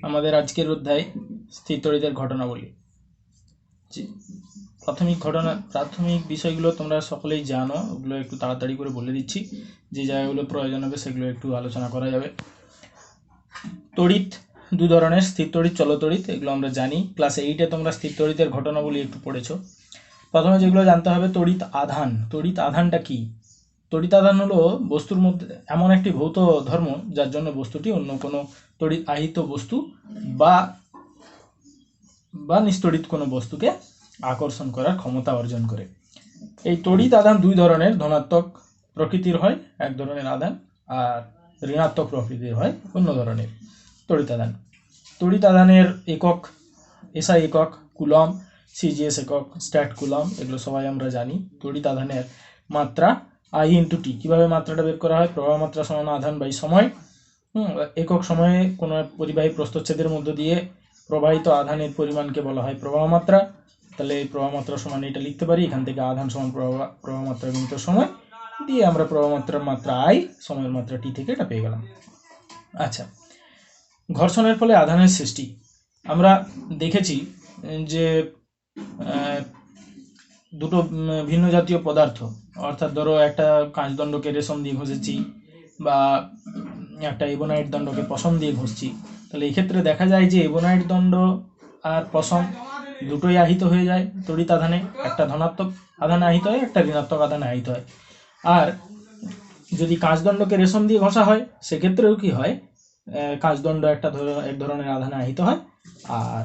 আমাদের আজকের অধ্যায় স্থির তড়িতের ঘটনাবলী। প্রাথমিক বিষয়গুলো তোমরা সকলেই জানো, ওগুলো একটু তাড়াতাড়ি করে বলে দিচ্ছি। যে জায়গাগুলো প্রয়োজন হবে সেগুলো একটু আলোচনা করা যাবে। তড়িৎ দু ধরনের, স্থির তড়িৎ, চল তড়িৎ, এগুলো আমরা জানি। ক্লাস 8-এ তোমরা স্থির তড়িতের ঘটনাবলী একটু পড়েছো। প্রথমে যেগুলো জানতে হবে, তড়িৎ আধান। তড়িৎ আধানটা কি? তড়িৎ আধান হলো বস্তুর মধ্যে এমন একটি ভৌত ধর্ম যার জন্য বস্তুটি অন্য কোনো তড়িৎ আহিত বস্তু বা নিস্তড়িৎ কোনো বস্তুকে আকর্ষণ করার ক্ষমতা অর্জন করে। এই তড়িৎ আধান দুই ধরনের, ধনাত্মক প্রকৃতির হয় এক ধরনের আধান, আর ঋণাত্মক প্রকৃতির হয় অন্য ধরনের তড়িৎ আধান। তড়িৎ আধানের একক, এসআই একক কুলম, সিজিএস একক স্ট্যাট কুলম, এগুলো সবাই আমরা জানি। তড়িৎ আধানের মাত্রা I/T। কিভাবে মাত্রাটা বের করা হয়? প্রবাহ মাত্রা সমান আধান বাই সময়। একক সময়ে কোনো পরিবাহী প্রস্থচ্ছেদের মধ্য দিয়ে প্রবাহিত আধানের পরিমাণকে বলা হয় প্রবাহ মাত্রা। তাহলে এই প্রবাহ মাত্রা সমান এটা লিখতে পারি, এখান থেকে আধান সমান প্রবাহ মাত্রা গুণিত সময় দিয়ে আমরা প্রবাহ মাত্রার মাত্রা I, সময়ের মাত্রা T থেকে এটা পেয়ে গেলাম। আচ্ছা, ঘর্ষণের ফলে আধানের সৃষ্টি। আমরা দেখেছি যে দুটো ভিন্ন জাতীয় পদার্থ, অর্থাৎ ধরো একটা কাঁচদণ্ডকে রেশম দিয়ে ঘষেছি বা একটা এবোনাইট দণ্ডকে পশম দিয়ে ঘষছি, তাহলে এই ক্ষেত্রে দেখা যায় যে এবোনাইট দণ্ড আর পশম দুটোই আহিত হয়ে যায় তড়িৎ আধানে। একটা ধনাত্মক আধানে আহিত হয়, একটা ঋণাত্মক আধানে আহিত হয়। আর যদি কাঁচদণ্ডকে রেশম দিয়ে ঘষা হয় সেক্ষেত্রেও কি হয়, কাঁচদণ্ড এক ধরনের আধানে আহিত হয় আর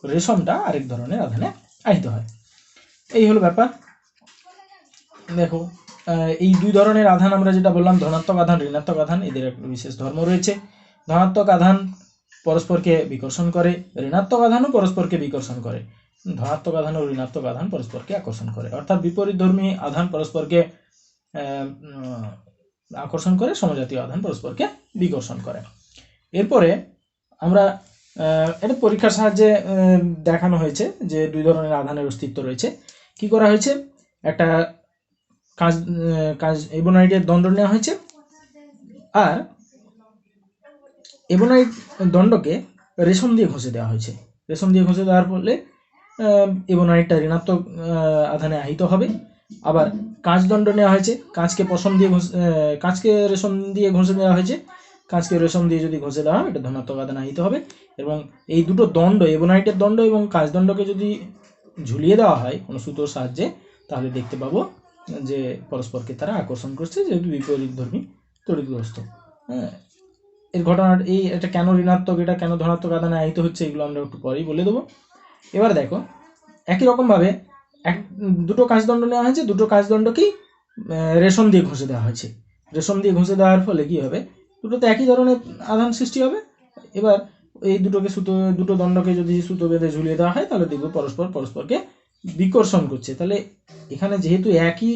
রেশমটা আরেক ধরনের আধানে আহিত হয়। এই হলো ব্যাপার। দেখো, এই দুই ধরনের আধান আমরা যেটা বললাম, ধনাত্মক আধান, ঋণাত্মক আধান, এদের একটা বিশেষ ধর্ম রয়েছে। ধনাত্মক আধান পরস্পরকে বিকর্ষণ করে, ঋণাত্মক আধানও পরস্পরকে বিকর্ষণ করে। ধনাত্মক আধান ও ঋণাত্মক আধান পরস্পরকে আকর্ষণ করে, অর্থাৎ বিপরীতধর্মী আধান পরস্পরকে আকর্ষণ করে, সমজাতীয় আধান পরস্পরকে বিকর্ষণ করে। এরপরে আমরা এটা পরীক্ষার সাহায্যে দেখানো হয়েছে যে দুই ধরনের আধানের অস্তিত্ব রয়েছে। কি করা হয়েছে, একটা এবোনাইটের দণ্ড নেওয়া হয়েছে, আর এবোনাইট দণ্ডকে রেশম দিয়ে ঘষে দেওয়া হয়েছে। রেশম দিয়ে ঘষে দেওয়ার ফলে এবোনাইটটা ঋণাত্মক আধানে আহিত হবে। আবার কাঁচদণ্ড নেওয়া হয়েছে, কাঁচকে রেশম দিয়ে ঘষে দেওয়া হয়েছে। কাঁচকে রেশম দিয়ে যদি ঘষে দেওয়া হয় এটা ধনাত্মক আধানে আহিত হবে। এবং এই দুটো দণ্ড, এবোনাইটের দণ্ড এবং কাঁচদণ্ডকে যদি ঝুলিয়ে দেওয়া হয় কোনো সুতোর সাহায্যে, তাহলে দেখতে পাবো যে পরস্পরকে তারা আকর্ষণ করছে, যেহেতু বিপরীতধর্মী তড়িৎগ্রস্ত। হ্যাঁ, এর ঘটনাটা এটা কেন ঋণাত্মক, এটা কেন ধনাত্মক আধানে আহিত হচ্ছে, এগুলো আমরা একটু পরেই বলে দেবো। এবার দেখো, একই রকমভাবে দুটো কাঁচদণ্ড নেওয়া হয়েছে, দুটো কাঁচদণ্ডকেই রেশম দিয়ে ঘষে দেওয়া হয়েছে। রেশম দিয়ে ঘষে দেওয়ার ফলে কি হবে, দুটোতে একই ধরনের আধান সৃষ্টি হবে। এবার এই দুটো দণ্ডকে যদি সুতো বেঁধে ঝুলিয়ে দেওয়া হয়, তাহলে দেখবো পরস্পরকে বিকর্ষণ করছে। তাহলে এখানে যেহেতু একই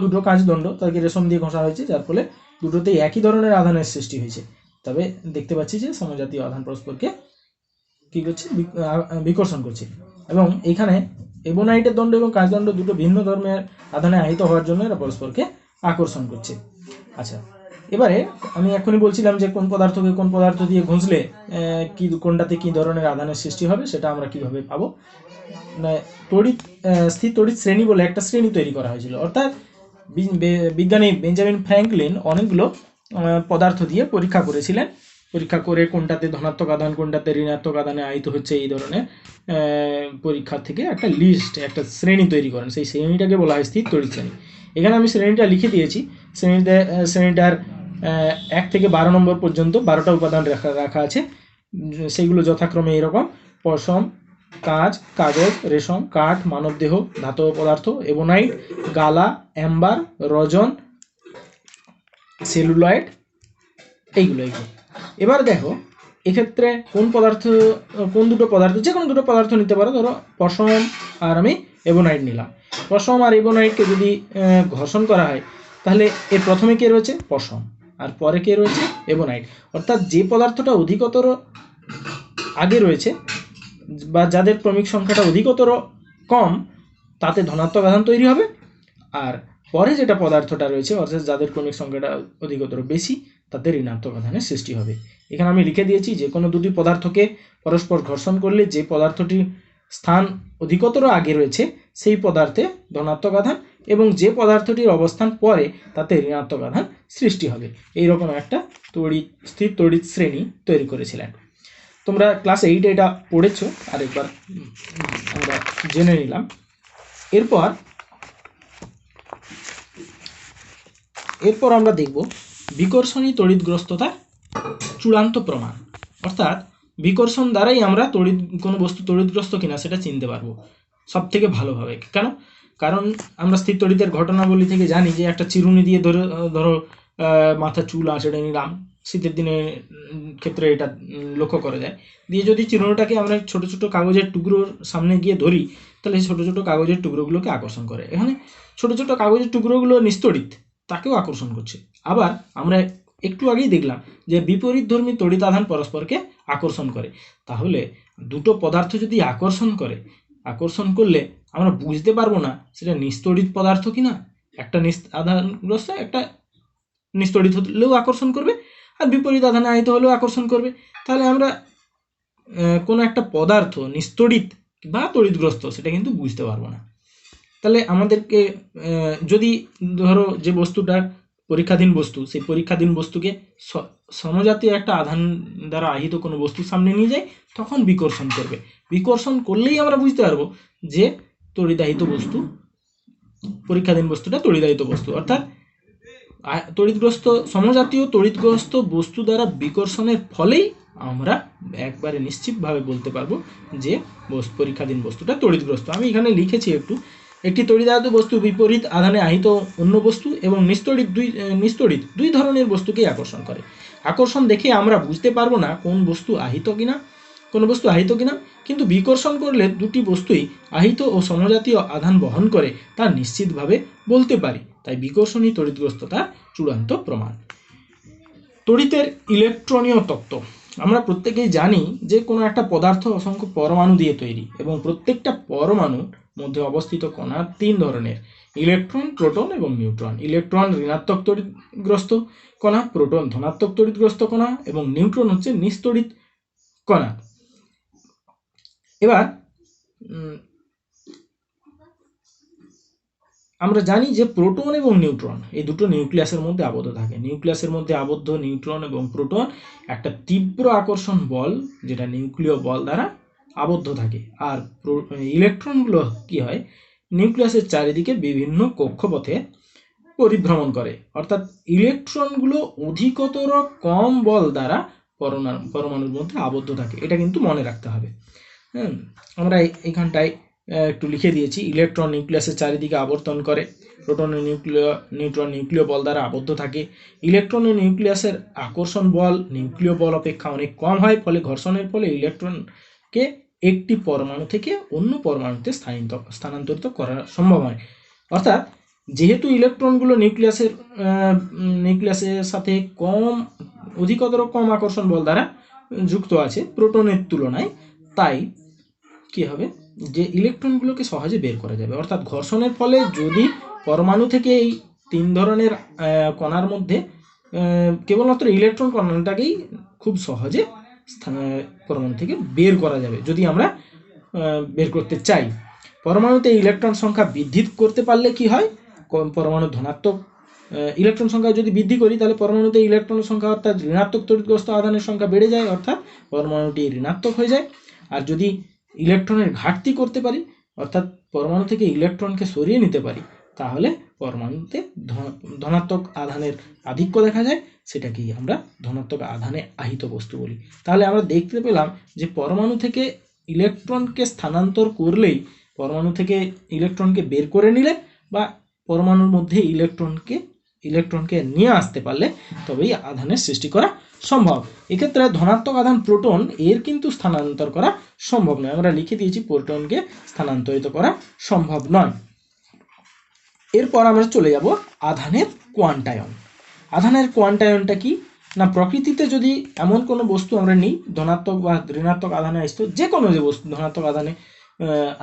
দুটো কাঁচদণ্ড, তাকে রেশম দিয়ে ঘষা হয়েছে, যার ফলে দুটোতেই একই ধরনের আধানের সৃষ্টি হয়েছে। তবে দেখতে পাচ্ছি যে সমজাতীয় আধান পরস্পরকে কি করছে, বিকর্ষণ করছে। এবং এখানে এবোনাইটের দণ্ড এবং কাঁচদণ্ড দুটো ভিন্ন ধর্মের আধানে আহিত হওয়ার জন্য এরা পরস্পরকে আকর্ষণ করছে। আচ্ছা, এবারে আমি এখনই বলছিলাম যে কোন পদার্থকে কোন পদার্থ দিয়ে ঘষলে কোনটাতে কি ধরনের আধানের সৃষ্টি হবে সেটা আমরা কিভাবে পাবো। স্থির তড়িৎ শ্রেণী বলে একটা শ্রেণী তৈরি করা হয়েছিল, অর্থাৎ বিজ্ঞানী বেঞ্জামিন ফ্র্যাঙ্কলিন অনেকগুলো পদার্থ দিয়ে পরীক্ষা করেছিলেন। পরীক্ষা করে কোনটাতে ধনাত্মক আধান, কোনটাতে ঋণাত্মক আধানে আহিত হচ্ছে, এই ধরনের পরীক্ষা থেকে একটা লিস্ট, একটা শ্রেণী তৈরি করেন। সেই শ্রেণীটাকে বলা হয় স্থির তড়িৎ শ্রেণী। এখানে আমি শ্রেণীটা লিখে দিয়েছি। শ্রেণীটার 1 থেকে 12 নম্বর পর্যন্ত 12টা উপাদান রাখা আছে। সেইগুলো যথাক্রমে এরকম: পশম, কাঁচ, কাগজ, রেশম, কাঠ, মানবদেহ, ধাতব পদার্থ, এবোনাইট, গালা, অ্যাম্বার, রজন, সেলুলয়েড, এইগুলো। এবার দেখো, এক্ষেত্রে কোন দুটো পদার্থ, যে কোনো দুটো পদার্থ নিতে পারো। ধরো পশম আর আমি এবোনাইট নিলাম। পশম আর এবোনাইটকে যদি ঘর্ষণ করা হয়, তাহলে এর প্রথমে কে রয়েছে? পশম, আর পরে কে রয়েছে? এবোনাইট। অর্থাৎ যে পদার্থটা অধিকতর আগে রয়েছে বা যাদের ক্রমিক সংখ্যাটা অধিকতর কম, তাতে ধনাত্মক আধান তৈরি হবে। আর পরে যেটা পদার্থটা রয়েছে অর্থাৎ যাদের ক্রমিক সংখ্যাটা অধিকতর বেশি তাদের ঋণাত্মক আধানের সৃষ্টি হবে। এখানে আমি লিখে দিয়েছি যে কোনো দুটি পদার্থকে পরস্পর ঘর্ষণ করলে যে পদার্থটির স্থান অধিকতর আগে রয়েছে সেই পদার্থে ধনাত্মক আধান এবং যে পদার্থটির অবস্থান পরে তাতে ঋণাত্মক আধান সৃষ্টি হবে। এইরকম একটা স্থির তড়িৎ শ্রেণী তৈরি করেছিলেন। তোমরা ক্লাস 8 এটা পড়েছো, আরেকবার আমরা জেনে নিলাম। এরপর আমরা দেখব বিকর্ষণী তড়িৎগ্রস্ততার চূড়ান্ত প্রমাণ, অর্থাৎ বিকর্ষণ দ্বারাই আমরা কোনো বস্তু তড়িৎগ্রস্ত কিনা সেটা চিনতে পারবো সব থেকে ভালোভাবে। কেন? কারণ আমরা স্থির তড়িতের ঘটনাবলী থেকে জানি যে একটা চিরুনি দিয়ে ধরো মাথা চুল আঁচড়ে নিলাম, শীতের দিনের ক্ষেত্রে এটা লক্ষ্য করা যায়, দিয়ে যদি চিরুনিটাকে আমরা ছোট ছোট কাগজের টুকরোর সামনে গিয়ে ধরি তাহলে ছোট ছোট কাগজের টুকরোগুলোকে আকর্ষণ করে। এখানে ছোট ছোট কাগজের টুকরোগুলো নিস্তড়িত, তাকেও আকর্ষণ করছে। আবার আমরা একটু আগেই দেখলাম যে বিপরীতধর্মী তড়িৎ আধান পরস্পরকে আকর্ষণ করে। তাহলে দুটো পদার্থ যদি আকর্ষণ করলে আমরা বুঝতে পারবো না সেটা নিস্তড়িত পদার্থ কিনা। একটা আধানগ্রস্ত একটা নিস্তড়িত হলেও আকর্ষণ করবে, আর বিপরীত আধানে আহিত হলেও আকর্ষণ করবে। তাহলে আমরা কোনো একটা পদার্থ নিস্তড়িত বা তড়িৎগ্রস্ত সেটা কিন্তু বুঝতে পারবো না। তাহলে আমাদেরকে যদি ধরো যে বস্তুটা পরীক্ষাধীন বস্তু, সেই পরীক্ষাধীন বস্তুকে সমজাতীয় একটা আধান দ্বারা আহিত কোনো বস্তুর সামনে নিয়ে যায়, তখন বিকর্ষণ করবে। বিকর্ষণ করলেই আমরা বুঝতে পারবো যে তড়িদাহিত বস্তু, পরীক্ষাধীন বস্তুটা তড়িদাহিত বস্তু। অর্থাৎ সমজাতীয় তড়িৎগ্রস্ত বস্তু দ্বারা বিকর্ষণের ফলেই আমরা একবারে নিশ্চিতভাবে বলতে পারবো যে পরীক্ষাধীন বস্তুটা তড়িৎগ্রস্ত। আমি এখানে লিখেছি একটি তড়িদাহিত বস্তু বিপরীত আধানে আহিত অন্য বস্তু এবং নিস্তড়িত দুই ধরনের বস্তুকেই আকর্ষণ করে। আকর্ষণ দেখে আমরা বুঝতে পারবো না কোন বস্তু আহিত কিনা, কিন্তু বিকর্ষণ করলে দুটি বস্তুই আহিত ও সমজাতীয় আধান বহন করে তা নিশ্চিতভাবে বলতে পারি। তাই বিকর্ষণী তড়িৎগ্রস্ততার চূড়ান্ত প্রমাণ। তড়িতের ইলেকট্রনীয় তত্ত্ব। আমরা প্রত্যেকেই জানি যে কোনো একটা পদার্থ অসংখ্য পরমাণু দিয়ে তৈরি এবং প্রত্যেকটা পরমাণুর মধ্যে অবস্থিত কণা তিন ধরনের: ইলেকট্রন, প্রোটন এবং নিউট্রন। ইলেকট্রন ঋণাত্মক তড়িৎগ্রস্ত কণা, প্রোটন ধনাত্মক তড়িৎগ্রস্ত কণা এবং নিউট্রন হচ্ছে নিস্তড়িত কণা। এবার আমরা জানি যে প্রোটন এবং নিউট্রন এই দুটো নিউক্লিয়াসের মধ্যে আবদ্ধ থাকে। নিউক্লিয়াসের মধ্যে আবদ্ধ নিউট্রন এবং প্রোটন একটা তীব্র আকর্ষণ বল, যেটা নিউক্লিয় বল দ্বারা আবদ্ধ থাকে। আর ইলেকট্রনগুলো কি হয়, নিউক্লিয়াসের চারিদিকে বিভিন্ন কক্ষপথে পরিভ্রমণ করে। অর্থাৎ ইলেকট্রনগুলো অধিকতর কম বল দ্বারা পরমাণুর মধ্যে আবদ্ধ থাকে। এটা কিন্তু মনে রাখতে হবে। আমরা এইখানটায় একটু লিখে দিয়েছি, ইলেকট্রন নিউক্লিয়াসের চারিদিকে আবর্তন করে, প্রোটন ও নিউট্রন নিউক্লিয় বল দ্বারা আবদ্ধ থাকে। ইলেকট্রন ও নিউক্লিয়াসের আকর্ষণ বল নিউক্লিয় বল অপেক্ষা অনেক কম হয়, ফলে ঘর্ষণের ফলে ইলেকট্রনকে একটি পরমাণু থেকে অন্য পরমাণুতে স্থানান্তরিত করা সম্ভব হয়। অর্থাৎ যেহেতু ইলেকট্রনগুলো নিউক্লিয়াসের সাথে অধিকতর কম আকর্ষণ বল দ্বারা যুক্ত আছে প্রোটনের তুলনায়, তাই কি হবে যে ইলেকট্রনগুলোকে সহজে বের করা যাবে। অর্থাৎ ঘর্ষণের ফলে যদি পরমাণু থেকে এই তিন ধরনের কণার মধ্যে কেবলমাত্র ইলেকট্রন কণাটাকেই খুব সহজে পরমাণু থেকে বের করা যাবে যদি আমরা বের করতে চাই। পরমাণুতে ইলেকট্রন সংখ্যা বৃদ্ধি করতে পারলে কি হয়, পরমাণু ধনাত্মক ইলেকট্রন সংখ্যা যদি বৃদ্ধি করি তাহলে পরমাণুতে ইলেকট্রনের সংখ্যা অর্থাৎ ঋণাত্মক তড়িৎগ্রস্ত আধানের সংখ্যা বেড়ে যায়, অর্থাৎ পরমাণুটি ঋণাত্মক হয়ে যায়। আর যদি ইলেকট্রনের ঘাটতি করতে পারি, অর্থাৎ পরমাণু থেকে ইলেকট্রনকে সরিয়ে নিতে পারি, তাহলে পরমাণুতে ধনাত্মক আধানের আধিক্য দেখা যায়, সেটাকেই আমরা ধনাত্মক আধানে আহিত বস্তু বলি। তাহলে আমরা দেখতে পেলাম যে পরমাণু থেকে ইলেকট্রনকে স্থানান্তর করলেই, পরমাণু থেকে ইলেকট্রনকে বের করে নিলে বা পরমাণুর মধ্যে ইলেকট্রনকে নিয়ে আসতে পারলে তবেই আধানের সৃষ্টি করা সম্ভব। এক্ষেত্রে ধনাত্মক আধান প্রোটন এর কিন্তু স্থানান্তর করা সম্ভব নয়। আমরা লিখে দিয়েছি প্রোটনকে স্থানান্তরিত করা সম্ভব নয়। এরপর আমরা চলে যাব আধানের কোয়ান্টায়ন। আধানের কোয়ান্টায়নটা কি না, প্রকৃতিতে যদি এমন কোনো বস্তু আমরা নিই ধনাত্মক বা ঋণাত্মক আধানে আহিত, যে কোনো যে বস্তু ধনাত্মক আধানে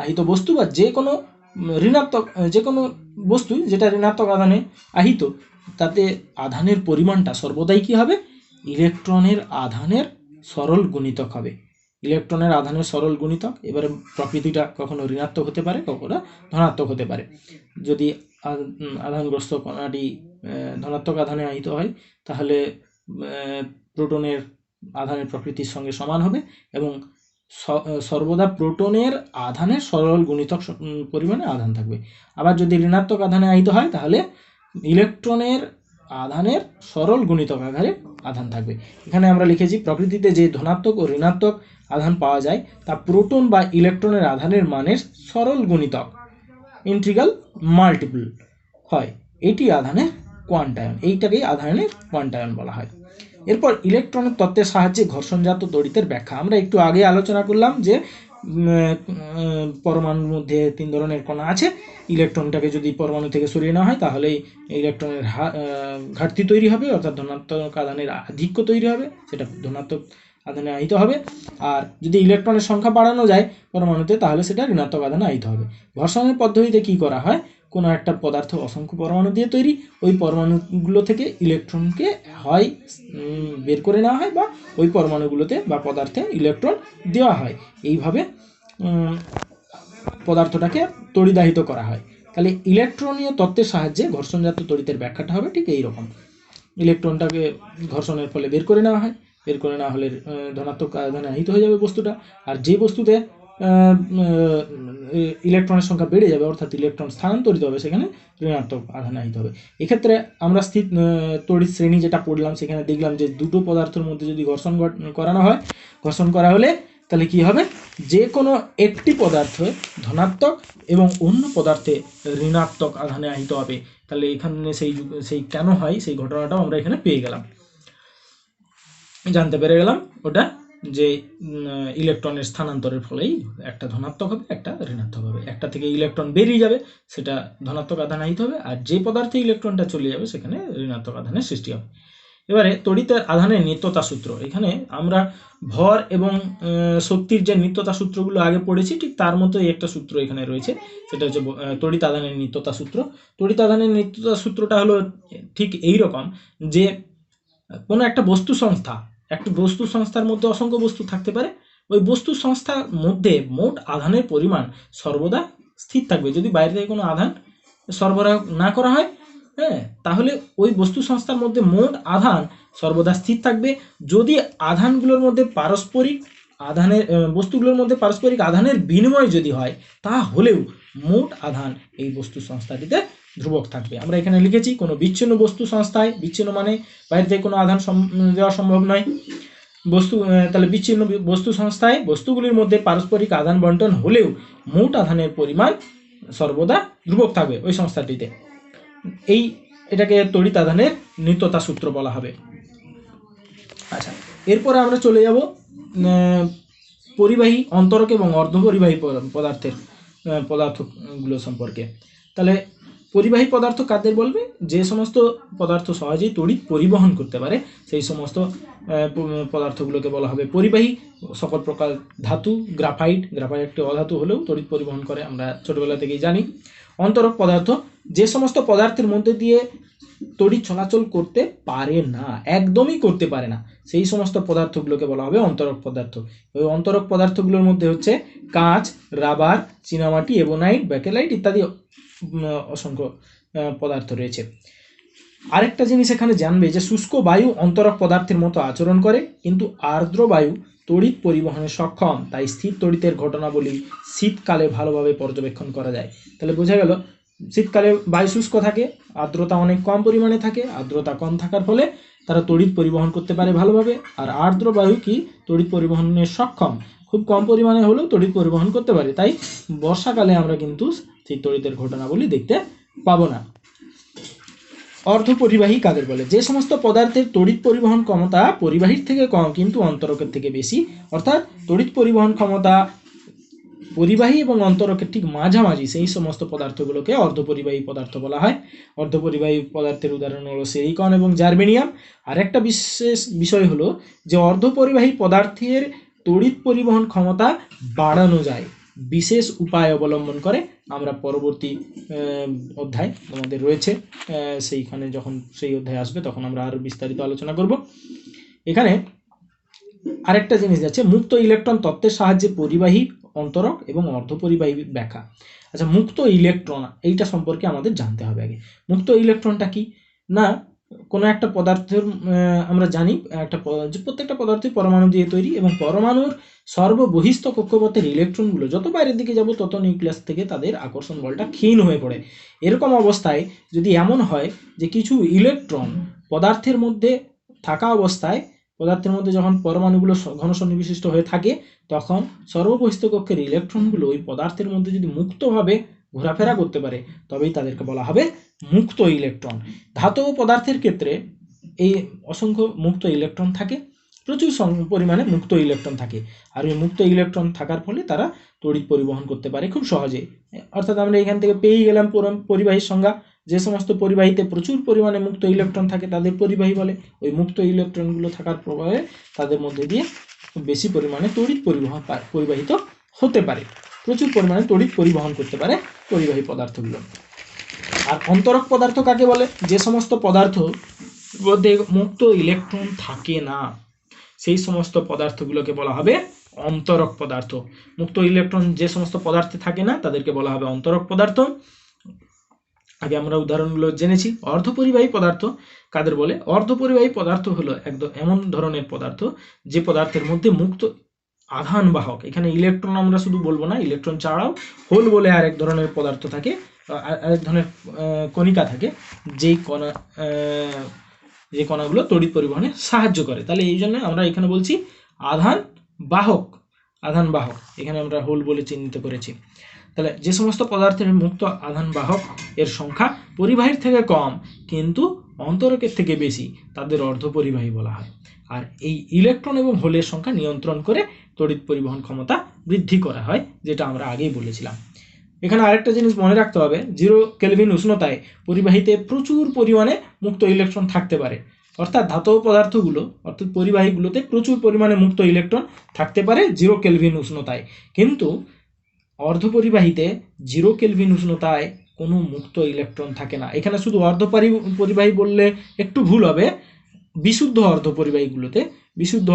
আহিত বস্তু বা যে কোনো বস্তু যেটা ঋণাত্মক আধানে আহিত, তাতে আধানের পরিমাণটা সর্বদাই কি হবে, ইলেকট্রনের আধানের সরল গুণিতক হবে। ইলেকট্রনের আধানের সরল গুণিতক। এবারে প্রকৃতিটা কখনো ঋণাত্মক হতে পারে, কখনো ধনাত্মক হতে পারে। যদি আধানগ্রস্ত কণাটি ধনাত্মক আধানে আহিত হয়, তাহলে প্রোটনের আধানের প্রকৃতির সঙ্গে সমান হবে এবং সর্বদা প্রোটনের আধানের সরল গুণিতক পরিমাণে আধান থাকবে। আবার যদি ঋণাত্মক আধানে আহিত হয়, তাহলে ইলেকট্রনের আধানের সরল গুণিতক আকারে আধান থাকবে। এখানে আমরা লিখেছি প্রকৃতিতে যে ধনাত্মক ও ঋণাত্মক আধান পাওয়া যায় তা প্রোটন বা ইলেকট্রনের আধানের মানের সরল গুণিতক, ইন্টিগ্রাল মাল্টিপল হয়। এটি আধানের কোয়ান্টায়ন, এইটাকেই আধানের কোয়ান্টায়ন বলা হয়। এরপর ইলেকট্রনের তত্ত্বের সাহায্যে ঘর্ষণজাত তড়িতের ব্যাখ্যা। আমরা একটু আগে আলোচনা করলাম যে পরমাণুর মধ্যে 3 ধরনের কণা আছে। ইলেকট্রনটাকে যদি পরমাণু থেকে সরিয়ে নেওয়া হয়, তাহলে ইলেকট্রনের ঘাটতি তৈরি হবে, অর্থাৎ ধনাত্মক আধানের আধিক্য তৈরি হবে, সেটা ধনাত্মক আধানে আহিত হবে। আর যদি ইলেকট্রনের সংখ্যা বাড়ানো যায় পরমাণুতে, তাহলে সেটা ঋণাত্মক আধানে আহিত হবে। ঘর্ষণের পদ্ধতিতে কি করা হয়, কোনো একটা পদার্থ অসংখ্য পরমাণু দিয়ে তৈরি, ওই পরমাণুগুলো থেকে ইলেকট্রনকে হয় বের করে নেওয়া হয়, বা ওই পরমাণুগুলোতে বা পদার্থে ইলেকট্রন দেওয়া হয়। এইভাবে পদার্থটাকে তড়িদাহিত করা হয়। তাহলে ইলেকট্রনীয় তত্ত্বের সাহায্যে ঘর্ষণজাত তড়িতের ব্যাখ্যাটা হবে ঠিক এইরকম। ইলেকট্রনটাকে ঘর্ষণের ফলে বের করে নেওয়া হয়, বের করে নেওয়া হলে ধনাত্মক আধানে আহিত হয়ে যাবে বস্তুটা। আর যে বস্তুতে ইলেকট্রনের সংখ্যা বেড়ে যাবে, অর্থাৎ ইলেকট্রন স্থানান্তরিত হবে, সেখানে ঋণাত্মক আধানে আহিত হবে। এক্ষেত্রে আমরা স্থির তড়িৎ শ্রেণী যেটা পড়লাম, সেখানে দেখলাম যে দুটো পদার্থের মধ্যে যদি ঘর্ষণ করানো হয়, ঘর্ষণ করা হলে তাহলে কি হবে, যে কোনো একটি পদার্থ ধনাত্মক এবং অন্য পদার্থে ঋণাত্মক আধানে আহিত হবে। তাহলে এখানে সেই কেন হয়, সেই ঘটনাটাও আমরা এখানে পেয়ে গেলাম, জানতে পেরে গেলাম। ওটা যে ইলেকট্রনের স্থানান্তরের ফলেই একটা ধনাত্মক হবে, একটা ঋণাত্মক হবে। একটা থেকে ইলেকট্রন বেরিয়ে যাবে, সেটা ধনাত্মক আধান আহিত হবে, আর যে পদার্থে ইলেকট্রনটা চলে যাবে, সেখানে ঋণাত্মক আধানের সৃষ্টি হবে। এবারে তড়িতের আধানের নিত্যতা সূত্র। এখানে আমরা ভর এবং শক্তির যে নিত্যতা সূত্রগুলো আগে পড়েছি, ঠিক তার মতোই একটা সূত্র এখানে রয়েছে, সেটা হচ্ছে তড়িৎ আধানের নিত্যতা সূত্র। তড়িৎ আধানের নিত্যতা সূত্রটা হলো ঠিক এই রকম যে কোনো একটা বস্তু সংস্থার মধ্যে অসংখ্য বস্তু থাকতে পারে। ওই বস্তু সংস্থার মধ্যে মোট আধানের পরিমাণ সর্বদা স্থির থাকবে। যদি বাইরে থেকে কোনো আধান সরবরাহ না করা হয়, তাহলে ওই বস্তু সংস্থার মধ্যে মোট আধান সর্বদা স্থির থাকবে। যদি আধানগুলোর মধ্যে বস্তুগুলোর মধ্যে পারস্পরিক আধানের বিনিময় যদি হয়, তাহলেও মোট আধান এই বস্তু সংস্থাটিতে ধ্রুবক থাকবে। আমরা এখানে লিখেছি কোনো বিচ্ছিন্ন বস্তু সংস্থায়, বিচ্ছিন্ন মানে বাইরে থেকে কোনো আধান দেওয়া সম্ভব নয়। তাহলে বিচ্ছিন্ন বস্তু সংস্থায় বস্তুগুলির মধ্যে পারস্পরিক আদান বন্টন হলেও মোট আধানের পরিমাণ সর্বদা ধ্রুবক থাকবে ওই সংস্থাটিতে। এটাকে তড়িৎ আধানের নিত্যতা সূত্র বলা হবে। আচ্ছা, এরপরে আমরা চলে যাব পরিবাহী, অন্তরক এবং অর্ধপরিবাহী পদার্থগুলো সম্পর্কে। তাহলে পরিবাহী পদার্থ কাদের বলবে? যে সমস্ত পদার্থ সহজেই তড়িৎ পরিবহন করতে পারে, সেই সমস্ত পদার্থগুলোকে বলা হবে পরিবাহী। সকল প্রকার ধাতু, গ্রাফাইট একটি অধাতু হলেও তড়িৎ পরিবহন করে, আমরা ছোটবেলা থেকেই জানি। অন্তরক পদার্থ, যে সমস্ত পদার্থের মধ্যে দিয়ে তড়িৎ চলাচল করতে পারে না, একদমই করতে পারে না, সেই সমস্ত পদার্থগুলোকে বলা হবে অন্তরক পদার্থ। ওই অন্তরক পদার্থগুলোর মধ্যে হচ্ছে কাঁচ, রাবার, চীনামাটি, এবোনাইট, ব্যাকেলাইট ইত্যাদি অসংখ্য পদার্থ রয়েছে। আরেকটা জিনিস এখানে জানবে যে শুষ্ক বায়ু অন্তরক পদার্থের মতো আচরণ করে, কিন্তু আর্দ্র বায়ু তড়িৎ পরিবহনে সক্ষম, তাই স্থির তড়িতের ঘটনাবলী শীতকালে ভালোভাবে পর্যবেক্ষণ করা যায়। তাহলে বোঝা গেল, শীতকালে বায়ু শুষ্ক থাকে, আর্দ্রতা অনেক কম পরিমাণে থাকে, আর্দ্রতা কম থাকার ফলে তারা তড়িৎ পরিবহন করতে পারে ভালোভাবে। আর আর্দ্র বায়ু কি তড়িৎ পরিবহনে সক্ষম, খুব কম পরিমাণে হলেও তড়িৎ পরিবহন করতে পারে, তাই বর্ষাকালে আমরা কিন্তু সেই তড়িতের ঘটনাবলী দেখতে পাবো না। অর্ধপরিবাহী কাদের বলে? যে সমস্ত পদার্থের তড়িৎ পরিবহন ক্ষমতা পরিবাহীর থেকে কম কিন্তু অন্তরকের থেকে বেশি, অর্থাৎ তড়িৎ পরিবহন ক্ষমতা পরিবাহী এবং অন্তরকের ঠিক মাঝামাঝি, সেই সমস্ত পদার্থগুলোকে অর্ধপরিবাহী পদার্থ বলা হয়। অর্ধপরিবাহী পদার্থের উদাহরণ হলো সিলিকন এবং জার্মেনিয়াম। আর একটা বিশেষ বিষয় হলো যে অর্ধপরিবাহী পদার্থের তড়িৎ পরিবহন ক্ষমতা বাড়ানো যায়, বিশেষ উপায় অবলম্বন করে আমরা পরবর্তী অধ্যায় আমাদের রয়েছে, সেইখানে যখন সেই অধ্যায় আসবে তখন আমরা আরো বিস্তারিত আলোচনা করব। এখানে আরেকটা জিনিস যাচ্ছে, মুক্ত ইলেকট্রন তত্ত্বের সাহায্যে পরিবাহী, অন্তরক এবং অর্ধপরিবাহী ব্যাখ্যা। আচ্ছা, মুক্ত ইলেকট্রন এইটা সম্পর্কে আমাদের জানতে হবে আগে। মুক্ত ইলেকট্রনটা কি না, কোনো একটা পদার্থের আমরা জানি একটা প্রত্যেকটা পদার্থই পরমাণু দিয়ে তৈরি, এবং পরমাণুর সর্ববহিস্থ কক্ষপথের ইলেকট্রনগুলো যত বাইরের দিকে যাব তত নিউক্লিয়াস থেকে তাদের আকর্ষণ বলটা ক্ষীণ হয়ে পড়ে। এরকম অবস্থায় যদি এমন হয় যে কিছু ইলেকট্রন পদার্থের মধ্যে থাকা অবস্থায়, পদার্থের মধ্যে যখন পরমাণুগুলো ঘন সন্নিবিষ্ট হয়ে থাকে, তখন সর্ববহিস্থ কক্ষের ইলেকট্রনগুলো ওই পদার্থের মধ্যে যদি মুক্তভাবে ঘোরাফেরা করতে পারে তবেই তাদেরকে বলা হবে মুক্ত ইলেকট্রন। ধাতব পদার্থের ক্ষেত্রে এই অসংখ্য মুক্ত ইলেকট্রন থাকে, প্রচুর পরিমাণে মুক্ত ইলেকট্রন থাকে, আর ওই মুক্ত ইলেকট্রন থাকার ফলে তারা তড়িৎ পরিবহন করতে পারে খুব সহজে। অর্থাৎ আমরা এখান থেকে পেয়েই গেলাম পরিবাহীর সংজ্ঞা। যে সমস্ত পরিবাহীতে প্রচুর পরিমাণে মুক্ত ইলেকট্রন থাকে তাদের পরিবাহী বলে। ওই মুক্ত ইলেকট্রনগুলো থাকার প্রভাবে তাদের মধ্যে দিয়ে খুব বেশি পরিমাণে তড়িৎ পরিবাহিত হতে পারে, প্রচুর পরিমাণে তড়িৎ পরিবহন করতে পারে পরিবাহী পদার্থগুলো। আর অন্তরক পদার্থ কাকে বলে? যে সমস্ত পদার্থ মধ্যে মুক্ত ইলেকট্রন থাকে না সেই সমস্ত পদার্থগুলোকে বলা হবে অন্তরক পদার্থ। মুক্ত ইলেকট্রন যে সমস্ত পদার্থে থাকে না তাদেরকে বলা হবে অন্তরক পদার্থ। আগে আমরা উদাহরণগুলো জেনেছি। অর্ধপরিবাহী পদার্থ কাদের বলে? অর্ধপরিবাহী পদার্থ হলো একদম এমন ধরনের পদার্থ যে পদার্থের মধ্যে মুক্ত আধান বাহক, এখানে ইলেকট্রন আমরা শুধু বলবো না, ইলেকট্রন ছাড়াও হোল বলে আরেক ধরনের পদার্থ থাকে, আরেক ধরনের কণিকা থাকে, যেই যে কণাগুলো তড়িৎ পরিবহনে সাহায্য করে। তাহলে এই জন্য আমরা এখানে বলছি আধান বাহক, আধান বাহক, এখানে আমরা হোল বলে চিহ্নিত করেছি। তাহলে যে সমস্ত পদার্থের মুক্ত আধান বাহক এর সংখ্যা পরিবাহীর থেকে কম কিন্তু অন্তরকের থেকে বেশি, তাদের অর্ধপরিবাহী বলা হয়। আর এই ইলেকট্রন এবং হোলের সংখ্যা নিয়ন্ত্রণ করে তড়িৎ পরিবহন ক্ষমতা বৃদ্ধি করা হয়, যেটা আমরা আগেই বলেছিলাম। এখানে আরেকটা জিনিস মনে রাখতে হবে, 0 কেলভিন উষ্ণতায় পরিবাহীতে প্রচুর পরিমাণে মুক্ত ইলেকট্রন থাকতে পারে। অর্থাৎ ধাতব পদার্থগুলো অর্থাৎ পরিবাহীগুলোতে প্রচুর পরিমাণে মুক্ত ইলেকট্রন থাকতে পারে 0 কেলভিন উষ্ণতায়, কিন্তু অর্ধপরিবাহীতে 0 কেলভিন উষ্ণতায় কোনো মুক্ত ইলেকট্রন থাকে না। এখানে শুধু পরিবাহী বললে একটু ভুল হবে। বিশুদ্ধ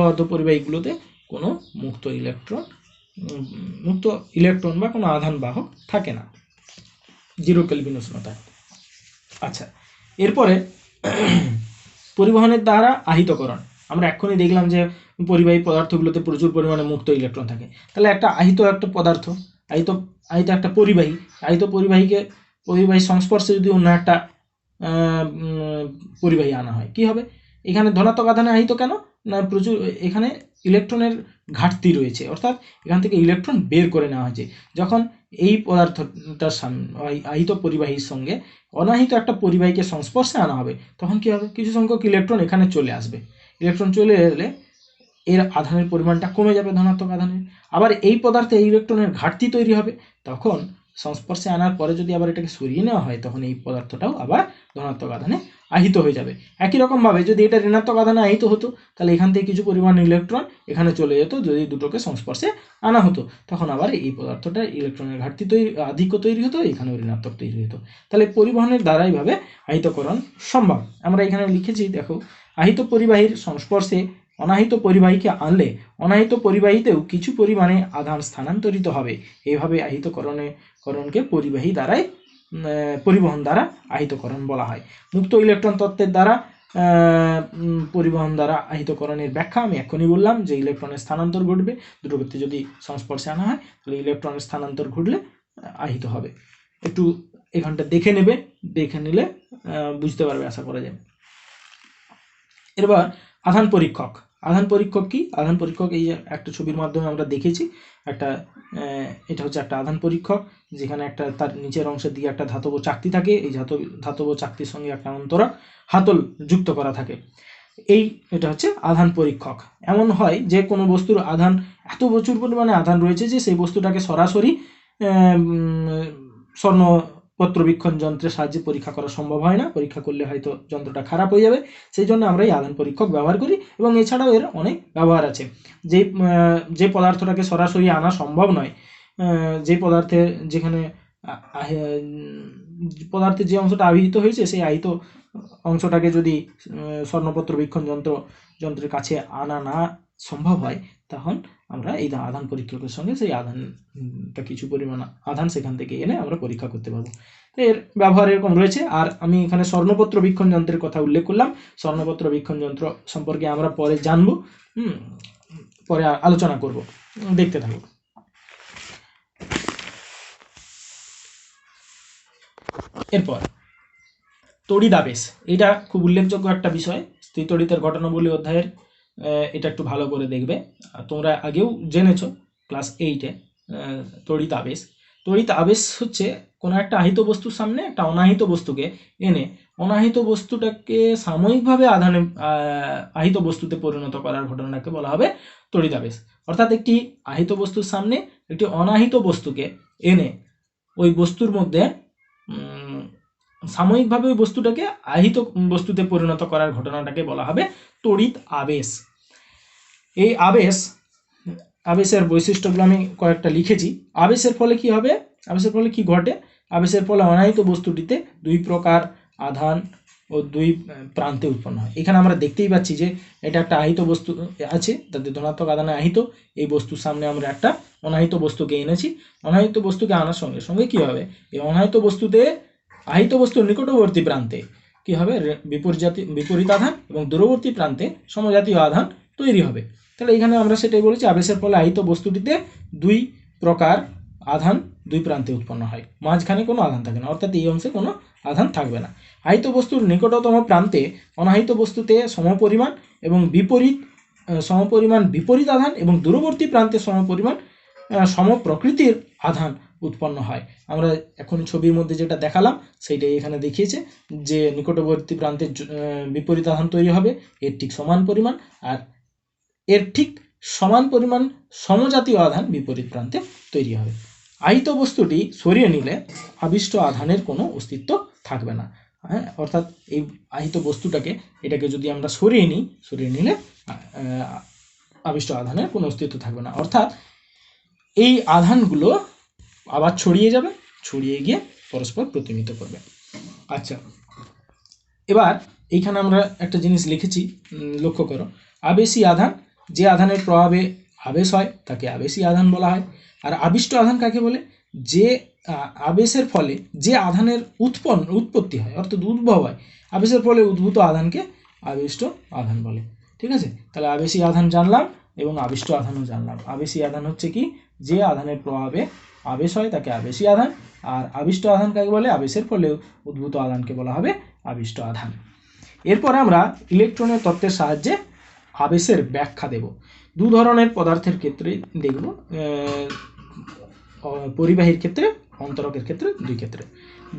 অর্ধপরিবাহীগুলোতে কোনো মুক্ত ইলেকট্রন বা কোনো আধান বাহক থাকে না 0 কেলভিন উষ্ণতায়। আচ্ছা, এরপরে পরিবহনের দ্বারা আহিতকরণ। আমরা এক্ষুনি দেখলাম যে পরিবাহী পদার্থগুলোতে প্রচুর পরিমাণে মুক্ত ইলেকট্রন থাকে। তাহলে একটা একটা পদার্থ, আহিত একটা পরিবাহী, পরিবাহীর সংস্পর্শে যদি অন্য একটা পরিবাহী আনা হয় কি হবে? এখানে ধনাত্মক আধানে আহিত কেন না, প্রচুর এখানে ইলেকট্রনের ঘাটতি রয়েছে, অর্থাৎ এখান থেকে ইলেকট্রন বের করে নেওয়া হয়েছে। যখন এই পদার্থটার আহিত পরিবাহীর সঙ্গে অনাহিত একটা পরিবাহীকে সংস্পর্শে আনা হবে তখন কি হবে? কিছু সংখ্যক ইলেকট্রন এখানে চলে আসবে। ইলেকট্রন চলে এলে এর আধানের পরিমাণটা কমে যাবে ধনাত্মক আধানের। আবার এই পদার্থে ইলেকট্রনের ঘাটতি তৈরি হবে, তখন সংস্পর্শে আনার পরে যদি আবার এটাকে সরিয়ে নেওয়া হয় তখন এই পদার্থটাও আবার ধনাত্মক আধানে আহিত হয়ে যাবে। একই রকমভাবে যদি এটা ঋণাত্মক আধানে আহিত হতো তাহলে এখান থেকে কিছু পরিমাণ ইলেকট্রন এখানে চলে যেত, যদি দুটোকে সংস্পর্শে আনা হতো তখন আবার এই পদার্থটা ইলেকট্রনের ঘাটতি আধিক্য তৈরি হতো, এখানেও ঋণাত্মক তৈরি হতো। তাহলে পরিবহনের দ্বারাই ভাবে আহিতকরণ সম্ভব। আমরা এখানে লিখেছি, দেখো, আহিত পরিবাহীর সংস্পর্শে অনাহিত পরিবাহীকে আনলে অনাহিত পরিবাহীতেও কিছু পরিমাণে আধান স্থানান্তরিত হবে। এইভাবে আহিতকরণকে পরিবহন দ্বারা আহিতকরণ বলা হয়। মুক্ত ইলেকট্রন তত্ত্বের দ্বারা পরিবহন দ্বারা আহিতকরণের ব্যাখ্যা আমি এখনই বললাম যে ইলেকট্রনের স্থানান্তর ঘটবে, দুটো ব্যক্তি যদি সংস্পর্শে আনা হয় তাহলে ইলেকট্রনের স্থানান্তর ঘটলে আহিত হবে। একটু এখানটা দেখে নিলে বুঝতে পারবে আশা করা যায়। এবার আধান পরীক্ষক কি? আধান পরীক্ষক এই একটা ছবির মাধ্যমে আমরা দেখেছি। এটা হচ্ছে একটা আধান পরীক্ষক, যেখানে একটা তার নিচের অংশের দিকে একটা ধাতব চাকতি থাকে। এই ধাতব চাকতির সঙ্গে একটা অন্তরক হাতল যুক্ত করা থাকে। এটা হচ্ছে আধান পরীক্ষক। এমন হয় যে কোনো বস্তুর আধান এত প্রচুর পরিমাণে আধান রয়েছে যে সেই বস্তুটাকে সরাসরি পত্রবীক্ষণ যন্ত্রের সাহায্যে পরীক্ষা করা সম্ভব হয় না। পরীক্ষা করলে হয়তো যন্ত্রটা খারাপ হয়ে যাবে, সেই জন্য আমরা এই আধান পরীক্ষক ব্যবহার করি। এবং এছাড়াও এর অনেক ব্যবহার আছে। যে পদার্থটাকে সরাসরি আনা সম্ভব নয় যে পদার্থের যেখানে পদার্থের যে অংশটা আহিত হয়েছে সেই আহিত অংশটাকে যদি স্বর্ণপত্র বীক্ষণ যন্ত্রের কাছে আনা না সম্ভব হয়, তখন আমরা এই আধান পরীক্ষকের সঙ্গে সেই আধানটা কিছু পরিমাণ আধান সেখান থেকে এনে আমরা পরীক্ষা করতে পারবো। এর ব্যবহার এরকম রয়েছে। আর আমি এখানে স্বর্ণপত্র বীক্ষণ যন্ত্রের কথা উল্লেখ করলাম। স্বর্ণপত্র বীক্ষণ যন্ত্র সম্পর্কে আমরা পরে জানবো, পরে আলোচনা করব, দেখতে থাকো। এরপর তড়িৎ আবেশ, এটা খুব উল্লেখযোগ্য একটা বিষয়। স্থিতড়িতের ঘটনাবলী অধ্যায়ের এটা একটু ভালো করে দেখবে। তোমরা আগেও জেনেছো ক্লাস 8-এ তড়িৎ আবেশ। তড়িৎ আবেশ হচ্ছে কোনো একটা আহিত বস্তুর সামনে একটা অনাহিত বস্তুকে এনে অনাহিত বস্তুটাকে সাময়িকভাবে আধানে আহিত বস্তুতে পরিণত করার ঘটনাকে বলা হবে তড়িৎ আবেশ। অর্থাৎ একটি আহিত বস্তুর সামনে একটি অনাহিত বস্তুকে এনে ওই বস্তুর মধ্যে সাময়িকভাবে ওই বস্তুটাকে আহিত বস্তুতে পরিণত করার ঘটনাটাকে বলা হবে তড়িৎ আবেশ। এই আবেশের বৈশিষ্ট্যগুলো আমি কয়েকটা লিখেছি। আবেশের ফলে কি হবে, আবেশের ফলে কি ঘটে? আবেশের ফলে অনাহিত বস্তুটিতে দুই প্রকার আধান ও দুই প্রান্তে উৎপন্ন হয়। এখানে আমরা দেখতেই পাচ্ছি যে এটা একটা আহিত বস্তু আছে, তাদের ধনাত্মক আধানে আহিত। এই বস্তুর সামনে আমরা একটা অনাহিত বস্তুকে এনেছি। অনাহিত বস্তুকে আনার সঙ্গে সঙ্গে কি হবে, এই অনাহিত বস্তুতে আহিত বস্তুর নিকটবর্তী প্রান্তে কি হবে, বিপরীত আধান এবং দূরবর্তী প্রান্তে সমজাতীয় আধান তৈরি হবে। তাহলে এখানে আমরা সেটাই বলেছি, আবেশের ফলে আহিত বস্তুটিতে দুই প্রকার আধান দুই প্রান্তে উৎপন্ন হয়, মাঝখানে কোনো আধান থাকে না, অর্থাৎ এই অংশে কোনো আধান থাকবে না। আহিত বস্তুর নিকটতম প্রান্তে অনাহিত বস্তুতে সমপরিমাণ বিপরীত আধান এবং দূরবর্তী প্রান্তে সমপরিমাণ সমপ্রকৃতির আধান উৎপন্ন হয়। আমরা এখন ছবির মধ্যে যেটা দেখালাম সেইটাই এখানে দেখিয়েছে যে নিকটবর্তী প্রান্তে বিপরীত আধান তৈরি হবে এর ঠিক সমান পরিমাণ, আর এর ঠিক সমান পরিমাণ সমজাতীয় আধান বিপরীত প্রান্তে তৈরি হবে। আহিত বস্তুটি সরিয়ে নিলে আবিষ্ট আধানের কোনো অস্তিত্ব থাকবে না। হ্যাঁ, অর্থাৎ এই আহিত বস্তুটাকে এটাকে যদি আমরা সরিয়ে নিলে আবিষ্ট আধানের কোনো অস্তিত্ব থাকবে না, অর্থাৎ এই আধানগুলো আবার ছড়িয়ে গিয়ে পরস্পর প্রতিমিত করবে। আচ্ছা, এবার এইখানে আমরা একটা জিনিস লিখেছি, লক্ষ্য করো। আবেশী আধান, যে আধানের প্রভাবে আবেশ হয় তাকে আবেশী আধান বলা হয়। আর আবিষ্ট আধান কাকে বলে? যে আবেশের ফলে যে আধানের উৎপত্তি হয়, অর্থাৎ উদ্ভব হয়, আবেশের ফলে উদ্ভূত আধানকে আবিষ্ট আধান বলে। ঠিক আছে, তাহলে আবেশী আধান জানলাম এবং আবিষ্ট আধানও জানলাম। আবেশী আধান হচ্ছে কি, যে আধানের প্রভাবে আবেশ হয় তাকে আবেশী আধান, আর আবিষ্ট আধান কাকে বলে? আবেশের ফলে উদ্ভূত আধানকে বলা হবে আবিষ্ট আধান। এরপর আমরা ইলেকট্রনের তত্ত্বের সাহায্যে আবেশের ব্যাখ্যা দেব। দু ধরনের পদার্থের ক্ষেত্রে দেখব, পরিবাহীর ক্ষেত্রে, অন্তরকের ক্ষেত্রে, দুই ক্ষেত্রে।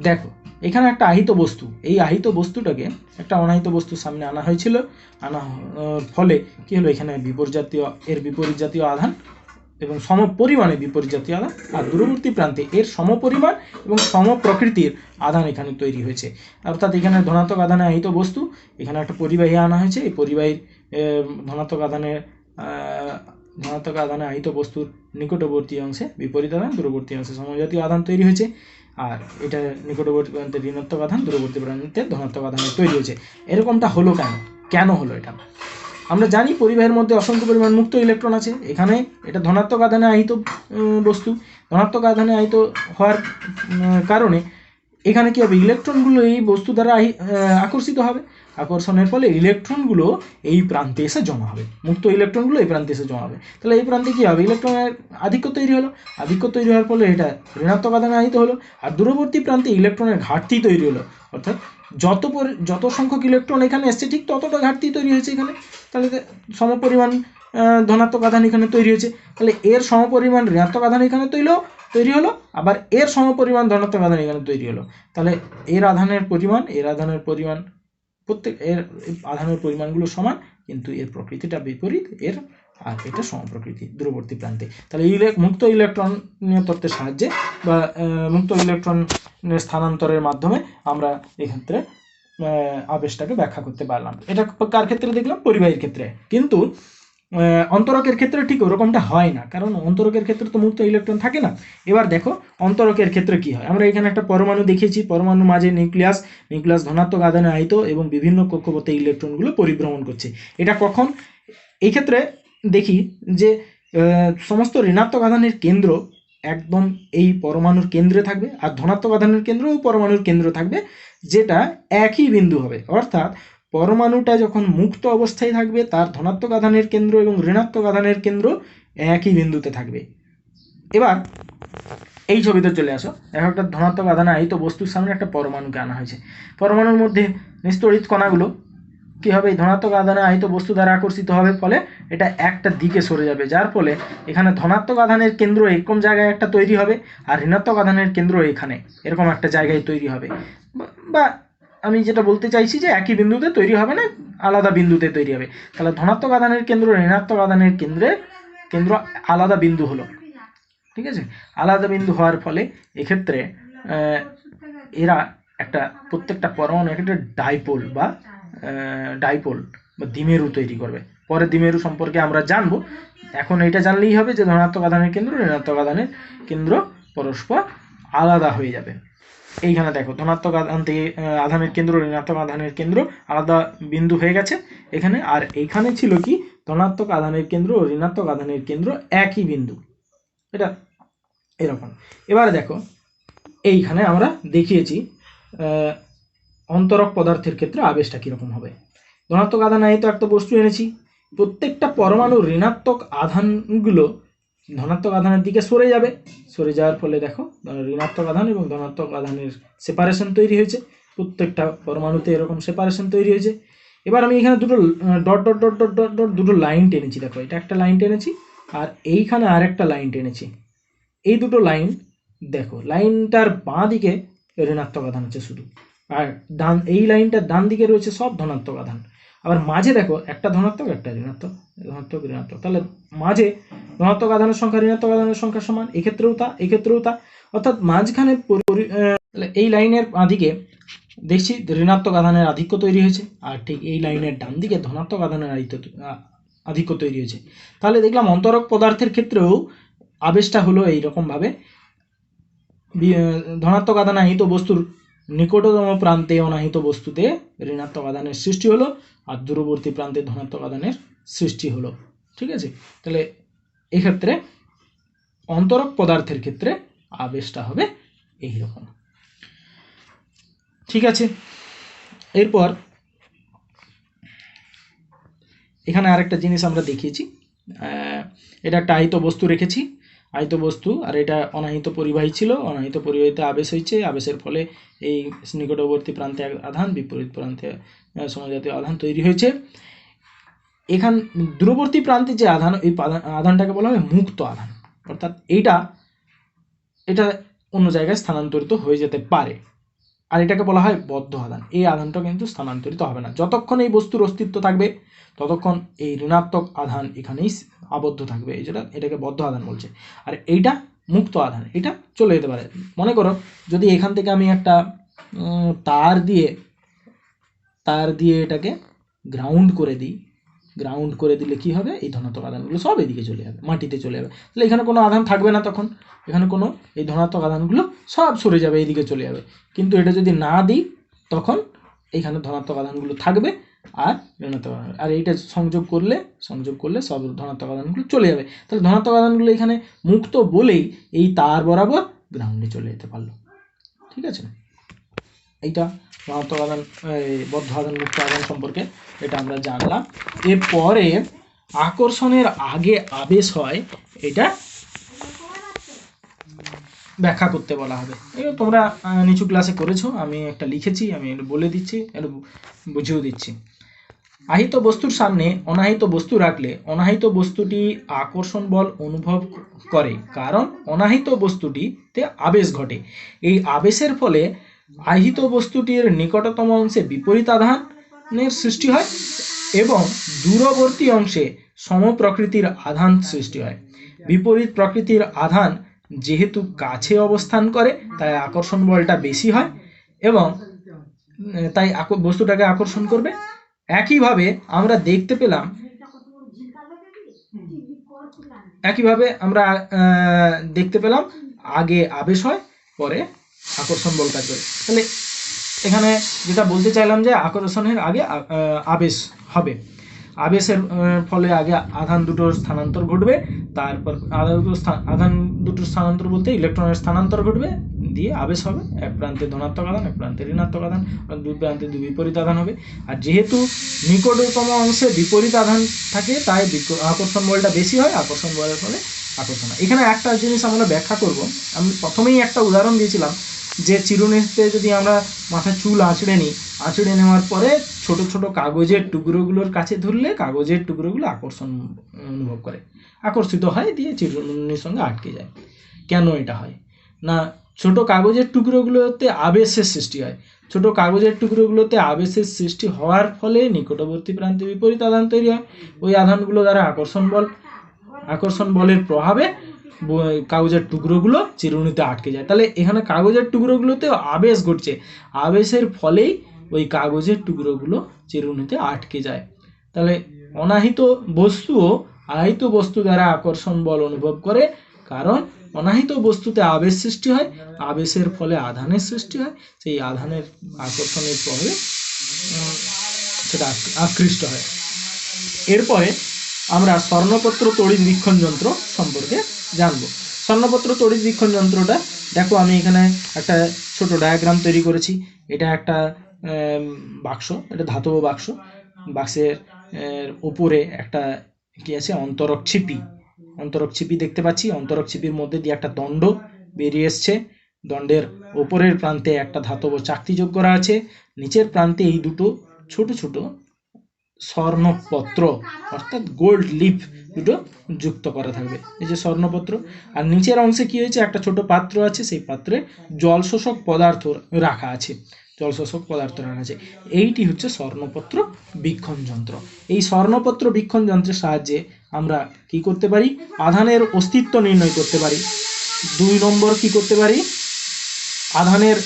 দেখো, এখানে একটা আহিত বস্তু, এই আহিত বস্তুটাকে একটা অনাহিত বস্তুর সামনে আনা হয়েছিল। ফলে কি হলো, এখানে বিপরীত জাতীয় আধান এবং সমপরিমাণে বিপরীত জাতীয় আধান, আর দূরবর্তী প্রান্তে এর সমপরিমাণ এবং সমপ্রকৃতির আধান এখানে তৈরি হয়েছে। অর্থাৎ এখানে ধনাত্মক আধানে আহিত বস্তু, এখানে একটা পরিবাহী আনা হয়েছে। এই পরিবাহীর ধনাত্মক আধানে আহিত বস্তুর নিকটবর্তী অংশে বিপরীত আধান, দূরবর্তী অংশে সমজাতীয় আধান তৈরি হয়েছে। আর এটা নিকটবর্তী প্রান্তে ঋণাত্মক আধান, দূরবর্তী প্রান্তে ধনাত্মক আধানে তৈরি হয়েছে। এরকমটা হলো কেন হলো এটা? আমরা জানি পরিবাহের মধ্যে অসংখ্য পরিমাণ মুক্ত ইলেকট্রন আছে। এখানে এটা ধনাত্মক আধানে আহিত বস্তু, ধনাত্মক আধানে আহিত হওয়ার কারণে এখানে কি হবে, ইলেকট্রনগুলো এই বস্তু দ্বারা আকর্ষিত হবে। আকর্ষণের ফলে ইলেকট্রনগুলো এই প্রান্তে এসে জমা হবে, মুক্ত ইলেকট্রনগুলো এই প্রান্তে এসে জমা হবে। তাহলে এই প্রান্তে কি হবে, ইলেকট্রনের আধিক্য তৈরি হলো। আধিক্য তৈরি হওয়ার ফলে এটা ঋণাত্মক আধানে আহিত হলো, আর দূরবর্তী প্রান্তে ইলেকট্রনের ঘাটতি তৈরি হলো। অর্থাৎ যত সংখ্যক ইলেকট্রন এখানে এসছে ঠিক ততটা ঘাটতি তৈরি হয়েছে এখানে। তাহলে সমপরিমাণ ধনাত্মক আধান এখানে তৈরি হয়েছে। তাহলে এর সমপরিমাণ ঋণাত্মক আধান এখানে তৈরি হলো, আবার এর সমপরিমাণ ধনাত্মক আধান এখানে তৈরি হলো। তাহলে এর আধানের পরিমাণ প্রত্যেক এর আধানের পরিমাণগুলো সমান, কিন্তু এর প্রকৃতিটা বিপরীত, আর এটা সমপ্রকৃতি দূরবর্তী প্রান্তে। তাহলে মুক্ত ইলেকট্রন তত্ত্বের সাহায্যে বা মুক্ত ইলেকট্রনের স্থানান্তরের মাধ্যমে আমরা এক্ষেত্রে আবেশটাকে ব্যাখ্যা করতে পারলাম। এটা কার ক্ষেত্রে দেখলাম? পরিবাহীর ক্ষেত্রে। কিন্তু অন্তরকের ক্ষেত্রে ঠিক ওরকমটা হয় না, কারণ অন্তরকের ক্ষেত্রে তো মুক্ত ইলেকট্রন থাকে না। এবার দেখো অন্তরকের ক্ষেত্রে কি হয়। আমরা এখানে একটা পরমাণু দেখিয়েছি, পরমাণুর মাঝে নিউক্লিয়াস, নিউক্লিয়াস ধনাত্মক আধানে আহিত এবং বিভিন্ন কক্ষপথে ইলেকট্রনগুলো পরিভ্রমণ করছে। এটা কখন? এই ক্ষেত্রে দেখি যে সমস্ত ঋণাত্মক আধানের কেন্দ্র একদম এই পরমাণুর কেন্দ্রে থাকবে, আর ধনাত্মক আধানের কেন্দ্রও পরমাণুর কেন্দ্র থাকবে, যেটা একই বিন্দু হবে। অর্থাৎ পরমাণুটা যখন মুক্ত অবস্থায় থাকবে তার ধনাত্মক আধানের কেন্দ্র এবং ঋণাত্মক আধানের কেন্দ্র একই বিন্দুতে থাকবে। এবার এই ছবিতে চলে আসো, দেখো একটা ধনাত্মক আধানে আহিত বস্তুর সামনে একটা পরমাণুকে আনা হয়েছে। পরমাণুর মধ্যে নিস্তড়িত কণাগুলো কি হবে? এই ধনাত্মক আধানে আহিত বস্তু দ্বারা আকর্ষিত হবে, ফলে এটা একটা দিকে সরে যাবে, যার ফলে এখানে ধনাত্মক আধানের কেন্দ্র এরকম জায়গায় একটা তৈরি হবে, আর ঋণাত্মক আধানের কেন্দ্র এখানে এরকম একটা জায়গায় তৈরি হবে। বা আমি যেটা বলতে চাইছি যে একই বিন্দুতে তৈরি হবে না, আলাদা বিন্দুতে তৈরি হবে। তাহলে ধনাত্মক আধানের কেন্দ্র ঋণাত্মক আধানের কেন্দ্র আলাদা বিন্দু হলো, ঠিক আছে? আলাদা বিন্দু হওয়ার ফলে এক্ষেত্রে এরা একটা প্রত্যেকটা পরমাণু একটা ডাইপোল বা দ্বিমেরু তৈরি করবে। পরে দ্বিমেরু সম্পর্কে আমরা জানবো, এখন এটা জানলেই হবে যে ধনাত্মক আধানের কেন্দ্র ঋণাত্মক আধানের কেন্দ্র পরস্পর আলাদা হয়ে যাবে। এইখানে দেখো ধনাত্মক আধান থেকে আধানের কেন্দ্র ঋণাত্মক আধানের কেন্দ্র আলাদা বিন্দু হয়ে গেছে এখানে, আর এইখানে ছিল কি ধনাত্মক আধানের কেন্দ্র ও ঋণাত্মক আধানের কেন্দ্র একই বিন্দু, এটা এরকম। এবারে দেখো এইখানে আমরা দেখিয়েছি অন্তরক পদার্থের ক্ষেত্রে আবেশটা কীরকম হবে। ধনাত্মক আধান আহিত একটা বস্তু এনেছি, প্রত্যেকটা পরমাণুর ঋণাত্মক আধানগুলো ধনাত্মক আধানের দিকে সরে যাবে, সরে যাওয়ার ফলে দেখো ঋণাত্মক আধান এবং ধনাত্মক আধানের সেপারেশন তৈরি হয়েছে, প্রত্যেকটা পরমাণুতে এরকম সেপারেশন তৈরি হয়েছে। এবার আমি এখানে দুটো dot dot dot dot dot dot দুটো লাইন টেনেছি, দেখো এটা একটা লাইন টেনেছি আর এইখানে আরেকটা লাইন টেনেছি। এই দুটো লাইন দেখো, লাইনটার বাঁ দিকে ঋণাত্মক আধান আছে শুধু, আর এই লাইনটার ডান দিকে রয়েছে সব ধনাত্মক আধান। আবার মাঝে দেখো একটা ধনাত্মক একটা ঋণাত্মক, ধনাত্মক ঋণাত্মক, তাহলে মাঝে ধনাত্মক আধানের সংখ্যা ঋণাত্মক আধানের সংখ্যা সমান, এক্ষেত্রেও তা, অর্থাৎ মাঝখানে এই লাইনের বাঁ দিকে দেখছি ঋণাত্মক আধানের আধিক্য তৈরি হয়েছে, আর ঠিক এই লাইনের ডান দিকে ধনাত্মক আধানের আধিক্য তৈরি হয়েছে। তাহলে দেখলাম অন্তরক পদার্থের ক্ষেত্রেও আবেশটা হলো এইরকমভাবে, ধনাত্মক আধান আহিত বস্তুর নিকটতম প্রান্তে অনাহিত বস্তুতে ঋণাত্মক আধানের সৃষ্টি হলো, আর দূরবর্তী প্রান্তে ধনাত্মক আধানের সৃষ্টি হলো, ঠিক আছে? তাহলে এক্ষেত্রে অন্তরক পদার্থের ক্ষেত্রে আবেশটা হবে এইরকম, ঠিক আছে? এরপর এখানে আরেকটা জিনিস আমরা দেখিয়েছি, এটা একটা আহিত বস্তু রেখেছি, আহিত বস্তু, আর এটা অনাহিত পরিবাহী ছিল, অনাহিত পরিবাহীতে আবেশ হয়েছে, আবেশের ফলে এই নিকটবর্তী প্রান্তে আধান, বিপরীত প্রান্তে সমজাতীয় আধান তৈরি হয়েছে। এখান দূরবর্তী প্রান্তে যে আধান, এই আধানটাকে বলা হয় মুক্ত আধান, অর্থাৎ এটা অন্য জায়গায় স্থানান্তরিত হয়ে যেতে পারে, আর এটাকে বলা হয় বদ্ধ আধান। এই আধানটা কিন্তু স্থানান্তরিত হবে না, যতক্ষণ এই বস্তুর অস্তিত্ব থাকবে ততক্ষণ এই ঋণাত্মক আধান এখানেই আবদ্ধ থাকবে, এটাকে বদ্ধ আধান বলছে। আর এইটা মুক্ত আধান, এটা চলে যেতে পারে। মনে করো যদি এখান থেকে আমি একটা তার দিয়ে এটাকে গ্রাউন্ড করে দিলে কি হবে? এই ধনাত্মক আধানগুলো সব এদিকে চলে যাবে, মাটিতে চলে যাবে, তাহলে এখানে কোনো আধান থাকবে না, তখন এখানে কোনো এই ধনাত্মক আধানগুলো সব সরে যাবে, এইদিকে চলে যাবে। কিন্তু এটা যদি না দিই তখন এইখানে ধনাত্মক আধানগুলো থাকবে আর ঋণাত্মক আধান, আর এইটা সংযোগ করলে সব ধনাত্মক আধানগুলো চলে যাবে। তাহলে ধনাত্মক আধানগুলো এখানে মুক্ত বলেই এই তার বরাবর গ্রাউন্ডে চলে যেতে পারলো, ঠিক আছে? এইটা ধনাত্মক আধান, বদ্ধ আধান মুক্ত আধান সম্পর্কে এটা আমরা জানলাম। এরপরে আকর্ষণের আগে আবেশ হয়, এটা ব্যাখ্যা করতে বলা হবে। তোমরা নিচু ক্লাসে করেছো, আমি একটা লিখেছি, আমি বলে দিচ্ছি, একটু বুঝিয়ে দিচ্ছি। আহিত বস্তুর সামনে অনাহিত বস্তু রাখলে অনাহিত বস্তুটি আকর্ষণ বল অনুভব করে, কারণ অনাহিত বস্তুটিতে আবেশ ঘটে। এই আবেশের ফলে আহিত বস্তুটির নিকটতম অংশে বিপরীত আধানের সৃষ্টি হয় এবং দূরবর্তী অংশে সমপ্রকৃতির আধান সৃষ্টি হয়। বিপরীত প্রকৃতির আধান যেহেতু কাছে অবস্থান করে তাই আকর্ষণ বলটা বেশি হয় এবং তাই বস্তুটাকে আকর্ষণ করবে। একইভাবে আমরা দেখতে পেলাম একইভাবে আমরা দেখতে পেলাম আগে আবেশ হয়, পরে আকর্ষণ বল কাজ করে। তাহলে এখানে যেটা বলতে চাইলাম যে আকর্ষণের আগে আবেশ হবে, আবেশের ফলে আগে আধান দুটোর স্থানান্তর ঘটবে, তারপর আধান দুটোর স্থানান্তর বলতে ইলেকট্রনের স্থানান্তর ঘটবে, দিয়ে আবেশ হবে। এক প্রান্তে ধনাত্মক আধান, এক প্রান্তে ঋণাত্মক আধান, দুই প্রান্তে দুই বিপরীত আধান হবে। আর যেহেতু নিকটতম অংশে বিপরীত আধান থাকে, তাই আকর্ষণ বলটা বেশি হয়, আকর্ষণ বলের ফলে আকর্ষণ হয়। এখানে একটা জিনিস আমরা ব্যাখ্যা করব। আমি প্রথমেই একটা উদাহরণ দিয়েছিলাম যে চিরুনিতে যদি আমরা মাথায় চুল আঁচড়ে নেওয়ার পরে ছোট ছোট কাগজের টুকরোগুলোর কাছে ধরলে কাগজের টুকরোগুলো আকর্ষণ অনুভব করে, আকর্ষিত হয়, দিয়ে চিরুনির সঙ্গে আটকে যায়। কেন এটা হয় না, ছোট কাগজের টুকরোগুলোতে আবেশের সৃষ্টি হয়। ছোট কাগজের টুকরোগুলোতে আবেশের সৃষ্টি হওয়ার ফলে নিকটবর্তী প্রান্তে বিপরীত আধান তৈরি হয়। ওই আধানগুলো দ্বারা আকর্ষণ বলের প্রভাবে কাগজের টুকরোগুলো চিরুনিতে আটকে যায়। তাহলে এখানে কাগজের টুকরোগুলোতে আবেশ ঘটছে, আবেশের ফলেই ওই কাগজের টুকরোগুলো চিরুনিতে আটকে যায়। তাহলে অনাহিত বস্তুও আহিত বস্তু দ্বারা আকর্ষণ বল অনুভব করে, কারণ অনাহিত বস্তুতে আবেশ সৃষ্টি হয়, আবেশের ফলে আধানের সৃষ্টি হয়, সেই আধানের আকর্ষণের প্রভাবে সেটা আকৃষ্ট হয়। এরপরে আমরা স্বর্ণপত্র তড়িৎ বীক্ষণ যন্ত্র সম্পর্কে জানবো। স্বর্ণপত্র তড়িৎ বীক্ষণ যন্ত্রটা দেখো, আমি এখানে একটা ছোট ডায়াগ্রাম তৈরি করেছি। এটা একটা বাক্স, এটা ধাতব বাক্স। বাক্সের উপরে একটা কি আছে, অন্তরক ছিপি দেখতে পাচ্ছি। অন্তরক ছিপির মধ্যে দিয়ে একটা দণ্ড বেরিয়ে এসছে। দণ্ডের ওপরের প্রান্তে একটা ধাতব চাকতি যোগ করা আছে, নিচের প্রান্তে এই দুটো ছোট ছোট স্বর্ণপত্র অর্থাৎ গোল্ড লিফ দুটো যুক্ত করা থাকবে, এই যে স্বর্ণপত্র। আর নিচের অংশে কি হয়েছে, একটা ছোট পাত্র আছে, সেই পাত্রে জল শোষক পদার্থ রাখা আছে। এইটি হচ্ছে স্বর্ণপত্র বীক্ষণ যন্ত্র। এই স্বর্ণপত্র বীক্ষণ যন্ত্রের সাহায্যে আমরা কি করতে পারি, আধানের অস্তিত্ব নির্ণয় করতে পারি। 2 নম্বর কি করতে পারি, আধানের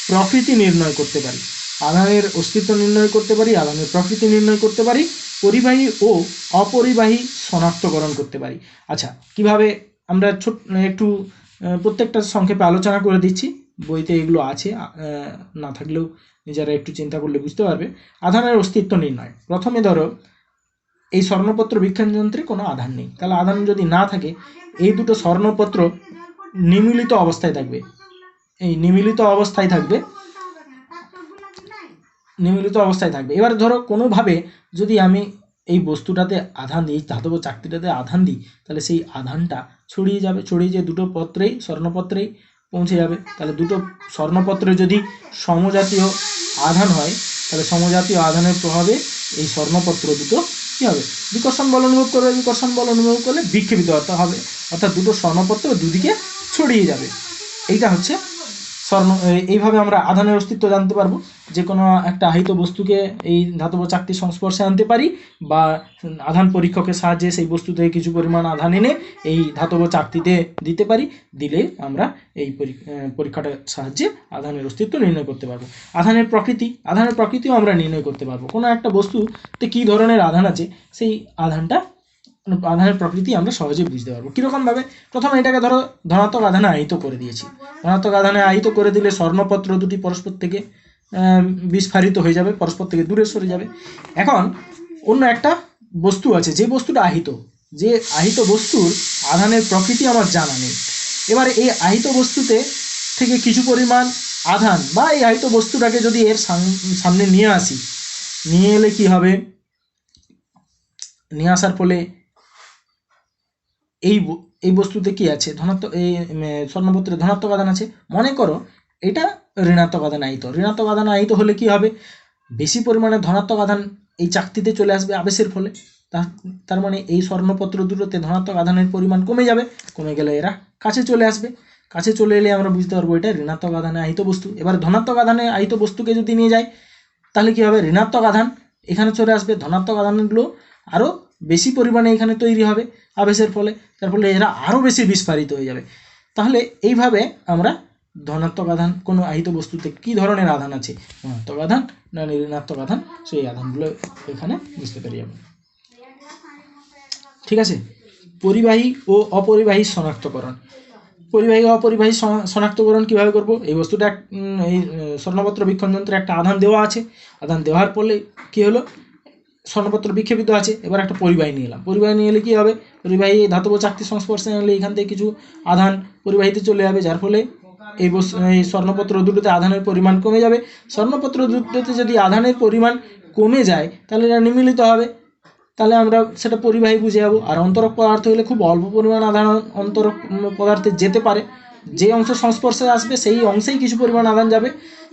প্রকৃতি নির্ণয় করতে পারি, আধানের অস্তিত্ব নির্ণয় করতে পারি, আধানের প্রকৃতি নির্ণয় করতে পারি, পরিবাহী ও অপরিবাহী শনাক্তকরণ করতে পারি। আচ্ছা, কিভাবে আমরা একটু প্রত্যেকটা সংক্ষেপে আলোচনা করে দিচ্ছি। বইতে এগুলো আছে, না থাকলেও নিজেরা একটু চিন্তা করলে বুঝতে পারবে। আধানের অস্তিত্ব নির্ণয়, প্রথমে ধরো এই স্বর্ণপত্র বীক্ষণ যন্ত্রে কোনো আধান নেই, তাহলে আধান যদি না থাকে, এই দুটো স্বর্ণপত্র নিমিলিত অবস্থায় থাকবে। এই নিমিলিত অবস্থায় থাকবে। এবার ধরো কোনোভাবে যদি আমি এই বস্তুটাতে আধান দিই, ধাতব চাকতিটাতে আধান দিই, তাহলে সেই আধানটা ছড়িয়ে যে দুটো পত্রেই, স্বর্ণপত্রেই পৌঁছে যাবে। তাহলে দুটো স্বর্ণপত্রে যদি সমজাতীয় আধান হয়, তাহলে সমজাতীয় আধানের প্রভাবে এই স্বর্ণপত্র দুটো কী হবে, বিকর্ষণ বল অনুভব করবে। বিকর্ষণ বল অনুভব করলে বিক্ষেপিত হবে, অর্থাৎ দুটো স্বর্ণপত্র দুদিকে ছড়িয়ে যাবে। এইটা হচ্ছে এইভাবে আমরা আধানের অস্তিত্ব জানতে পারবো। যে কোনো একটা আহিত বস্তুকে এই ধাতব চাকতির সংস্পর্শে আনতে পারি, বা আধান পরীক্ষকের সাহায্যে সেই বস্তু থেকে কিছু পরিমাণ আধান এনে এই ধাতব চাকতিতে দিতে পারি, দিলে আমরা এই পরীক্ষাটার সাহায্যে আধানের অস্তিত্ব নির্ণয় করতে পারবো। আধানের প্রকৃতিও আমরা নির্ণয় করতে পারবো। কোনো একটা বস্তুতে কী ধরনের আধান আছে, সেই আধানের প্রকৃতি আমরা সহজে বুঝতে পারবো। কীরকমভাবে, প্রথমে এটাকে ধরো ধনাত্মক আধানে আহিত করে দিয়েছি। ধনাত্মক আধানে আহিত করে দিলে স্বর্ণপত্র দুটি পরস্পর থেকে বিস্ফারিত হয়ে যাবে, পরস্পর থেকে দূরে সরে যাবে। এখন অন্য একটা বস্তু আছে, যে বস্তুটা আহিত বস্তুর আধানের প্রকৃতি আমার জানা নেই। এবার এই আহিত বস্তুতে থেকে কিছু পরিমাণ আধান বা এই আহিত বস্তুটাকে যদি এর সামনে নিয়ে এলে কি হবে, নিয়ে আসার ফলে এই বস্তুতে কি আছে, ধনাত্মক, এই স্বর্ণপত্রে ধনাত্মক আধান আছে। মনে করো এটা ঋণাত্মক আধান আহিত হলে কি হবে, বেশি পরিমাণে ধনাত্মক আধান এই চাকতিতে চলে আসবে আবেশের ফলে। তার মানে এই স্বর্ণপত্র দুটোতে ধনাত্মক আধানের পরিমাণ কমে যাবে, কমে গেলে এরা কাছে চলে আসবে। কাছে চলে এলে আমরা বুঝতে পারবো এটা ঋণাত্মক আধানে আহিত বস্তু। এবার ধনাত্মক আধানে আহিত বস্তুকে যদি নিয়ে যায়, তাহলে কি হবে, ঋণাত্মক আধান এখানে চলে আসবে, ধনাত্মক আধানগুলো আরও বেশি পরিমাণে এখানে তৈরি হবে আবেশের ফলে, তার ফলে এরা আরও বেশি বিস্ফারিত হয়ে যাবে। তাহলে এইভাবে আমরা ধনাত্মক আধান কোনো আহিত বস্তুতে কী ধরনের আধান আছে, ধনাত্মক আধান না ঋণাত্মক আধান, সেই আধানগুলো এখানে বুঝতে পারি আমরা। ঠিক আছে, পরিবাহী ও অপরিবাহী শনাক্তকরণ। পরিবাহী ও অপরিবাহী শনাক্তকরণ কীভাবে করব? এই বস্তুটা এই স্বর্ণপত্র বীক্ষণ যন্ত্রে একটা আধান দেওয়া আছে, আধান দেওয়ার ফলে কী হলো, স্বর্ণপত্র বিক্ষেপিত আছে, এবার একটা পরিবাহী নিয়ে এলাম। পরিবাহী নিয়ে এলে কী হবে, পরিবাহী ধাতব চাকতির সংস্পর্শে এলে এখান থেকে কিছু আধান পরিবাহীতে চলে যাবে, যার ফলে এই স্বর্ণপত্র দুটোতে আধানের পরিমাণ কমে যাবে। স্বর্ণপত্র দুটোতে যদি আধানের পরিমাণ কমে যায় তাহলে এটা নিমিলিত হবে, তাহলে আমরা সেটা পরিবাহী বুঝে যাবো। আর অন্তরক পদার্থ হলে খুব অল্প পরিমাণ আধান অন্তরক পদার্থে যেতে পারে, যে অংশ সংস্পর্শে আসবে সেই অংশেই কিছু পরিমাণ আধান যাবে,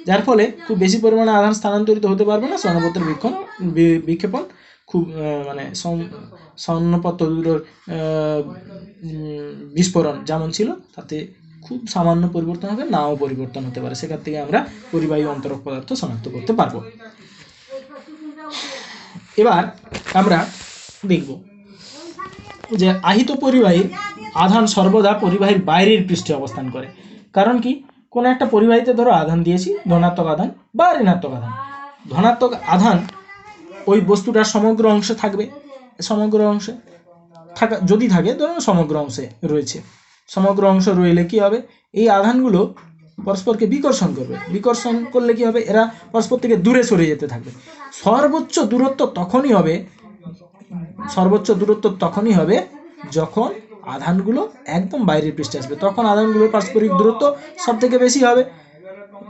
যার ফলে খুব বেশি পরিমাণে আধান স্থানান্তরিত হতে পারবে না। স্বর্ণপত্রের বিক্ষেপণ খুব মানে স্বর্ণপত্র দুটোর বিস্ফোরণ যেমন ছিল তাতে খুব সামান্য পরিবর্তন হবে, নাও পরিবর্তন হতে পারে। সেখান থেকে আমরা পরিবাহী অন্তরক পদার্থ শনাক্ত করতে পারবো। এবার আমরা দেখব যে আহিত পরিবাহীর আধান সর্বদা পরিবাহীর বাইরের পৃষ্ঠে অবস্থান করে। কারণ কি, কোনো একটা পরিবাহীতে ধরো আধান দিয়েছি, ধনাত্মক আধান বা ঋণাত্মক আধান। ধনাত্মক আধান ওই বস্তুটার সমগ্র অংশে থাকবে, সমগ্র অংশে থাকা যদি থাকে, ধরুন সমগ্র অংশে রয়েছে, সমগ্র অংশ রইলে কি হবে, এই আধানগুলো পরস্পরকে বিকর্ষণ করবে। বিকর্ষণ করলে কি হবে, এরা পরস্পর থেকে দূরে সরে যেতে থাকবে। সর্বোচ্চ দূরত্ব তখনই হবে যখন আধানগুলো একদম বাইরের পৃষ্ঠে আসবে, তখন আধানগুলোর পারস্পরিক দূরত্ব সব থেকে বেশি হবে,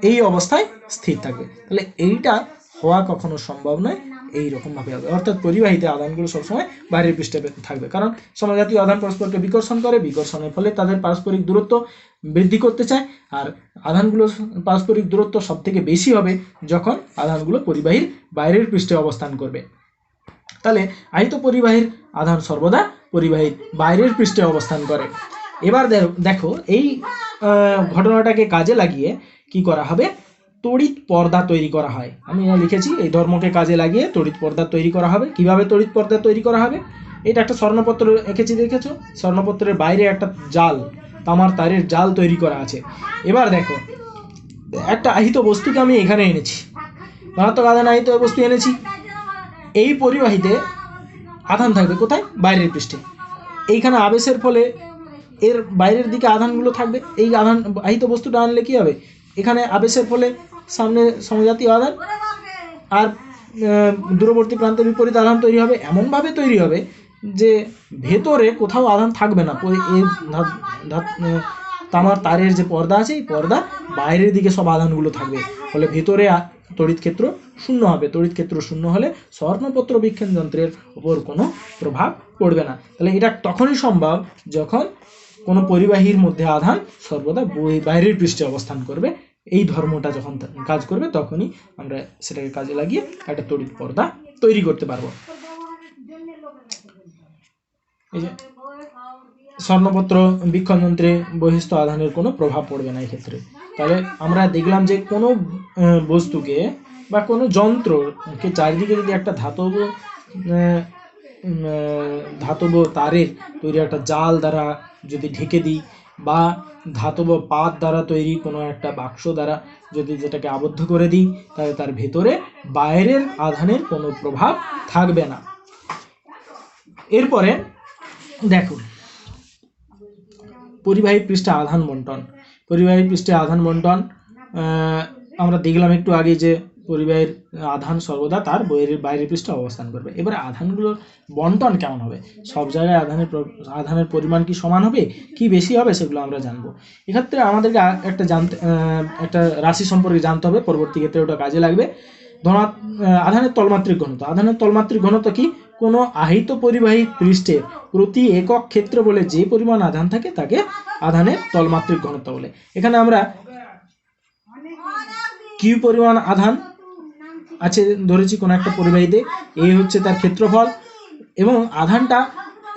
এই অবস্থায় স্থির থাকবে। তাহলে এইটা হওয়া কখনো সম্ভব নয়, এইরকমভাবে হবে। অর্থাৎ পরিবাহীতে আধানগুলো সবসময় বাইরের পৃষ্ঠে থাকবে, কারণ সমজাতীয় আধান পরস্পরকে বিকর্ষণ করে, বিকর্ষণের ফলে তাদের পারস্পরিক দূরত্ব বৃদ্ধি করতে চায়, আর আধানগুলোর পারস্পরিক দূরত্ব সব থেকে বেশি হবে যখন আধানগুলো পরিবাহীর বাইরের পৃষ্ঠে অবস্থান করবে। তাহলে আহিত পরিবাহীর আধান সর্বদা পরিবাহীর বাইরের পৃষ্ঠে অবস্থান করে। এবার দেখো এই ঘটনাটাকে কাজে লাগিয়ে কি করা হবে, তড়িৎ পর্দা তৈরি করা হয়। আমি লিখেছি এই ধর্মকে কাজে লাগিয়ে তড়িৎ পর্দা তৈরি করা হবে। কিভাবে তড়িৎ পর্দা তৈরি করা হবে, এটা একটা স্বর্ণপত্র এঁকেছি, দেখেছো? স্বর্ণপত্রের বাইরে একটা জাল, তামার তারের জাল তৈরি করা আছে। এবার দেখো একটা আহিত বস্তুকে আমি এখানে এনেছি, ধনাত্মক আধান আহিত বস্তু এনেছি। এই পরিবাহীতে আধান থাকবে কোথায়, বাইরের পৃষ্ঠে। এইখানে আবেশের ফলে এর বাইরের দিকে আধানগুলো থাকবে। এই আধান আহিত বস্তুটা আনলে কি হবে, এখানে আবেশের ফলে সামনে সমজাতীয় আধান আর দূরবর্তী প্রান্তে বিপরীত আধান তৈরি হবে। এমনভাবে তৈরি হবে যে ভেতরে কোথাও আধান থাকবে না। এই তামার তারের যে পর্দা আছে, এই পর্দা বাইরের দিকে সব আধানগুলো থাকবে, ফলে ভেতরে তড়িৎ ক্ষেত্র শূন্য হবে। তড়িৎ ক্ষেত্র শূন্য হলে স্বর্ণপত্র বিক্ষেপণ যন্ত্রের উপর কোনো প্রভাব পড়বে না। তাহলে এটা তখনই সম্ভব যখন কোনো পরিবাহীর মধ্যে আধান সর্বদা বাইরের পৃষ্ঠে অবস্থান করবে। এই ধর্মটা যখন কাজ করবে তখনই আমরা সেটাকে কাজে লাগিয়ে একটা তড়িৎ পর্দা তৈরি করতে পারবো। এই যে স্বর্ণপত্র বিক্ষণ যন্ত্রে বহিস্থ আধানের কোনো প্রভাব পড়বে না এই ক্ষেত্রে। তাহলে আমরা দেখলাম যে কোনো বস্তুকে বা কোনো যন্ত্রকে চারিদিকে যদি একটা ধাতব তারের তৈরি একটা জাল দ্বারা যদি ঢেকে দিই, বা ধাতব পাত দ্বারা তৈরি কোনো একটা বাক্স দ্বারা যদি যেটাকে আবদ্ধ করে দিই, তাহলে তার ভেতরে বাইরের আধানের কোনো প্রভাব থাকবে না। এরপরে দেখো পরিবাহী পৃষ্ঠে আধান বন্টন। পরিবাহী পৃষ্ঠে আধান বন্টন আমরা দেখলাম একটু আগে যে পরিবাহীর আধান সর্বদা তার বাইরের পৃষ্ঠে অবস্থান করবে। এবারে আধানগুলোর বন্টন কেমন হবে, সব জায়গায় আধানের পরিমাণ কি সমান হবে, কি বেশি হবে, সেগুলো আমরা জানবো। এক্ষেত্রে আমাদেরকে একটা রাশি সম্পর্কে জানতে হবে, পরবর্তী ক্ষেত্রে ওটা কাজে লাগবে। আধানের তলমাত্রিক ঘনত্ব। আধানের তলমাত্রিক ঘনত্ব কি, কোনো আহিত পরিবাহী পৃষ্ঠে প্রতি একক ক্ষেত্র বলে যে পরিমাণ আধান থাকে তাকে আধানের তলমাত্রিক ঘনত্ব বলে। এখানে আমরা কিউ পরিমাণ আধান আছে ধরেছি কোনো একটা পরিবাহীতে, এই হচ্ছে তার ক্ষেত্রফল, এবং আধানটা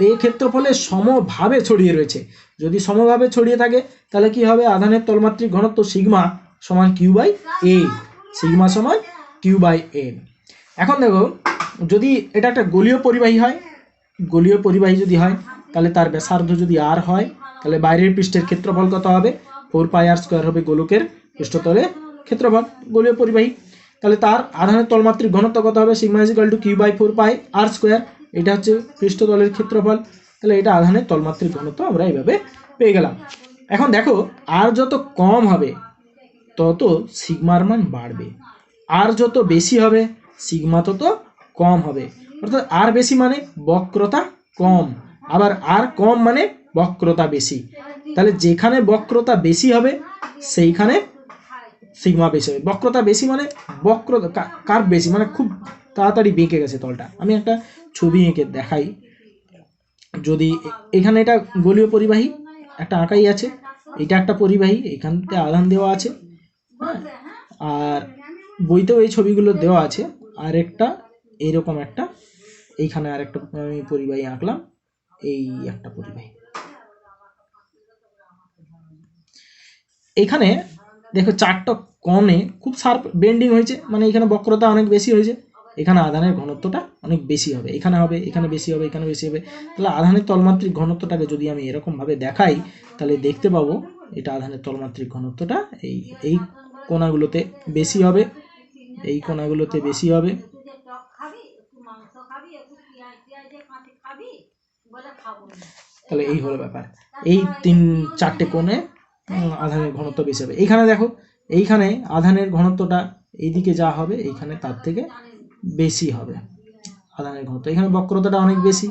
এই ক্ষেত্রফলে সমভাবে ছড়িয়ে রয়েছে। যদি সমভাবে ছড়িয়ে থাকে তাহলে কি হবে, আধানের তলমাত্রিক ঘনত্ব সিগমা সমান কিউ বাই এ। সিগমা সমান কিউ বাই এ। এখন দেখো যদি এটা একটা গোলীয় পরিবাহী হয়, গোলীয় পরিবাহী যদি হয় তাহলে তার ব্যাসার্ধ যদি আর হয়, তাহলে বাইরের পৃষ্ঠের ক্ষেত্রফল কত হবে, 4πr² হবে গোলকের পৃষ্ঠতলে ক্ষেত্রফল, গোলীয় পরিবাহী। তাহলে তার আধানের তলমাত্রিক ঘনত্ব কত হবে, sigma is equal to Q by 4πr²। এটা হচ্ছে পৃষ্ঠতলের ক্ষেত্রফল। তাহলে এটা আধানের তলমাত্রিক ঘনত্ব আমরা এইভাবে পেয়ে গেলাম। এখন দেখো আর যত কম হবে তত সিগমার মান বাড়বে, আর যত বেশি হবে সিগমা তত কম হবে। অর্থাৎ আর বেশি মানে বক্রতা কম, আবার আর কম মানে বক্রতা বেশি। তাহলে যেখানে বক্রতা বেশি হবে সেইখানে সিগমা বেশি হবে। বক্রতা বেশি মানে বক্রতা কার্ভ বেশি, মানে খুব তাড়াতাড়ি বেঁকে গেছে তলটা। আমি একটা ছবি এঁকে দেখাই। যদি এখানে এটা গোলীয় পরিবাহী একটা আঁকাই আছে, এটা একটা পরিবাহী, এখানতে আধান দেওয়া আছে, হ্যাঁ, আর বইতেও এই ছবিগুলো দেওয়া আছে। আর একটা এইরকম একটা, এইখানে আর একটা আমি পরিবাহী আঁকলাম, এই একটা পরিবাহী। এখানে দেখো চারটা কোণে খুব শার্প বেন্ডিং হয়েছে, মানে এখানে বক্রতা অনেক বেশি হয়েছে, এখানে আধানের ঘনত্বটা অনেক বেশি হবে, এখানে হবে, এখানে বেশি হবে, এখানে বেশি হবে। তাহলে আধানের তলমাত্রিক ঘনত্বটাকে যদি আমি এরকমভাবে দেখাই তাহলে দেখতে পাবো এটা আধানের তলমাত্রিক ঘনত্বটা এই এই কোণাগুলোতে বেশি হবে, এই কোণাগুলোতে বেশি হবে। তাহলে এই হলো ব্যাপার, এই চারটে কোণে আধানের ঘনত্ব বেশি হবে। এইখানে দেখো, এইখানে আধানের ঘনত্বটা এইদিকে যা হবে এইখানে তার থেকে বেশি হবে আধানের ঘনত্ব। এখানে বক্রতাটা অনেক বেশি,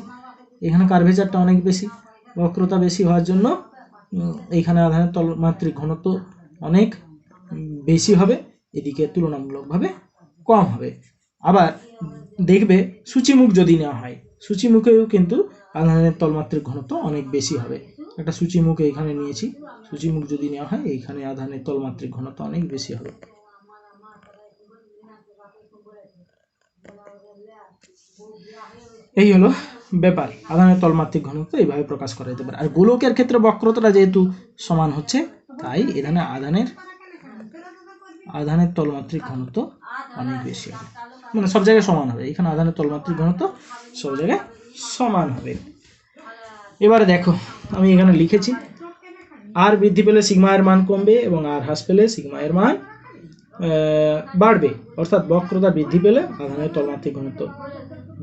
এখানে কার্ভেচারটা অনেক বেশি, বক্রতা বেশি হওয়ার জন্য এইখানে আধানের তলমাত্রিক ঘনত্ব অনেক বেশি হবে, এদিকে তুলনামূলকভাবে কম হবে। আবার দেখবে সূচিমুখ যদি নেওয়া হয়, সূচিমুখেও কিন্তু আধানের তলমাত্রিক ঘনত্ব অনেক বেশি হবে। একটা সূচিমুখ এইখানে নিয়েছি, সূচিমুখ যদি নেওয়া হয় এইখানে আধানের তলমাত্রিক ঘনত্ব অনেক বেশি হবে। এই হলো ব্যাপার, আধানের তলমাত্রিক ঘনত্ব এইভাবে প্রকাশ করা যেতে পারে। আর গোলকের ক্ষেত্রে বক্রতাটা যেহেতু সমান হচ্ছে, তাই এখানে আধানের তলমাত্রিক ঘনত্ব অনেক বেশি হবে, মানে সব জায়গায় সমান হবে। এখানে আধানের তলমাত্রিক ঘনত্ব সব জায়গায় সমান হবে। এবারে দেখো আমি এখানে লিখেছি, আর বৃদ্ধি পেলে সিগমা এর মান কমবে এবং আর হ্রাস পেলে সিগমা এর মান বাড়বে। অর্থাৎ বক্রতা বৃদ্ধি পেলে আধানের তলমাত্রিক ঘনত্ব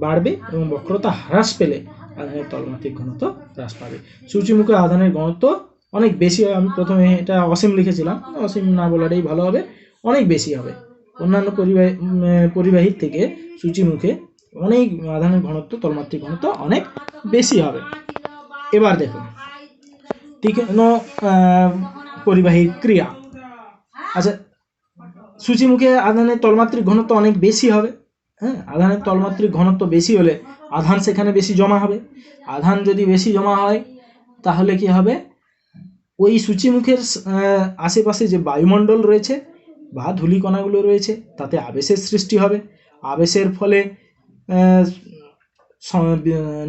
বাড়বে এবং বক্রতা হ্রাস পেলে আধানের তলমাত্রিক ঘনত্ব হ্রাস পাবে। সূচিমুখে আধানের ঘনত্ব অনেক বেশি হয়। আমি প্রথমে এটা অসীম লিখেছিলাম, অসীম না বলাটাই ভালো হবে, অনেক বেশি হবে। অন্যান্য পরিবাহীর থেকে সূচিমুখে অনেক আধানের ঘনত্ব, তলমাত্রিক ঘনত্ব অনেক বেশি হবে। এবার দেখুন তীক্ষ্ণ পরিবাহীর ক্রিয়া। আচ্ছা, সূচিমুখে আধানের তলমাত্রিক ঘনত্ব অনেক বেশি হবে, হ্যাঁ, আধানের তলমাত্রিক ঘনত্ব বেশি হলে আধান সেখানে বেশি জমা হবে। আধান যদি বেশি জমা হয় তাহলে কি হবে, ওই সূচিমুখের আশেপাশে যে বায়ুমণ্ডল রয়েছে বা ধূলিকণাগুলো রয়েছে তাতে আবেশের সৃষ্টি হবে। আবেশের ফলে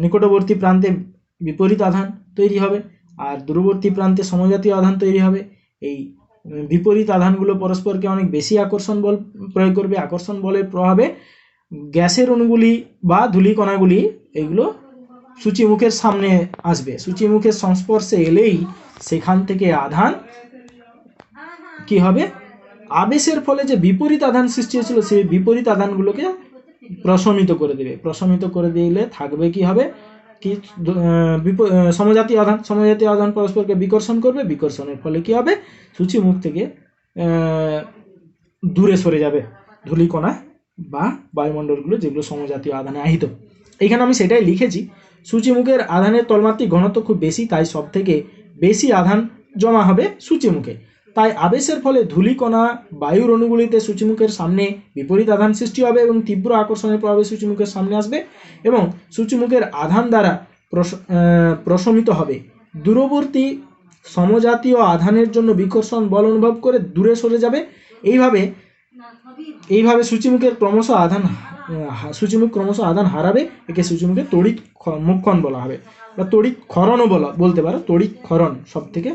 নিকটবর্তী প্রান্তে বিপরীত আধান তৈরি হবে আর দূরবর্তী প্রান্তে সমজাতীয় আধান তৈরি হবে। এই বিপরীত আধানগুলো পরস্পরকে অনেক বেশি আকর্ষণ বল প্রয়োগ করবে। আকর্ষণ বলের প্রভাবে গ্যাসের অণুগুলি বা ধূলিকণাগুলি এগুলো সূচিমুখের সামনে আসবে। সূচিমুখের সংস্পর্শে এলেই সেখান থেকে আধান কি হবে, আবেশের ফলে যে বিপরীত আধান সৃষ্টি হয়েছিল সেই বিপরীত আধানগুলোকে প্রশমিত করে দেবে। প্রশমিত করে দিলে থাকবে কি হবে, কি সমজাতীয় আধান। সমজাতীয় আধান পরস্পরকে বিকর্ষণ করবে, বিকর্ষণের ফলে কি হবে, সূচিমুখ থেকে দূরে সরে যাবে ধূলিকণা বা বায়ুমণ্ডলগুলো যেগুলো সমজাতীয় আধানে আহিত। এখানে আমি সেটাই লিখেছি, সূচিমুখের আধানের তলমাত্রিক ঘনত্ব খুব বেশি, তাই সব থেকে বেশি আধান জমা হবে সূচিমুখে। তাই আবেশের ফলে ধূলিকণা বায়ুর অণুগুলিতে সূচিমুখের সামনে বিপরীত আধান সৃষ্টি হবে এবং তীব্র আকর্ষণের প্রভাবে সূচিমুখের সামনে আসবে এবং সূচিমুখের আধান দ্বারা প্রশমিত হবে। দূরবর্তী সমজাতীয় আধানের জন্য বিকর্ষণ বল অনুভব করে দূরে সরে যাবে। এইভাবে সূচিমুখ ক্রমশ আধান হারাবে। একে সূচিমুখে তড়িৎ মুক্ষণ বলা হবে বা তড়িৎ ক্ষরণও বলতে পারো। তড়িৎ ক্ষরণ সব থেকে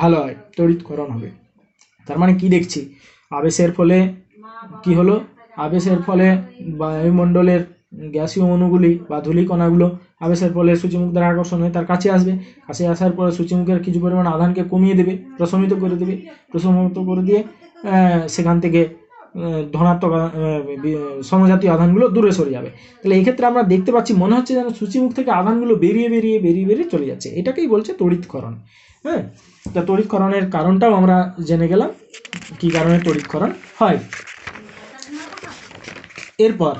ভালো হয়, তড়িৎ ক্ষরণ হবে। তার মানে কি দেখছি, আবেশের ফলে কি হলো, আবেশের ফলে বায়ুমণ্ডলের গ্যাসীয় অণুগুলি বা ধূলিকণাগুলো আবেশের ফলে সূচিমুখ দ্বারা আকর্ষণ হয়ে তার কাছে আসবে। কাছে আসার পরে সূচিমুখের কিছু পরিমাণ আধানকে কমিয়ে দেবে, প্রশমিত করে দেবে। প্রশমিত করে দিয়ে সেখান থেকে ধনাত্মক সমজাতীয় আধানগুলো দূরে সরে যাবে। তাহলে এই ক্ষেত্রে আমরা দেখতে পাচ্ছি মনে হচ্ছে যেন সূচিমুখ থেকে আধানগুলো বেরিয়ে চলে যাচ্ছে, এটাকেই বলছে তড়িৎক্ষরণ। হ্যাঁ, তা তড়িৎক্ষরণের কারণটাও আমরা জেনে গেলাম, কি কারণে তড়িৎক্ষরণ হয়। এরপর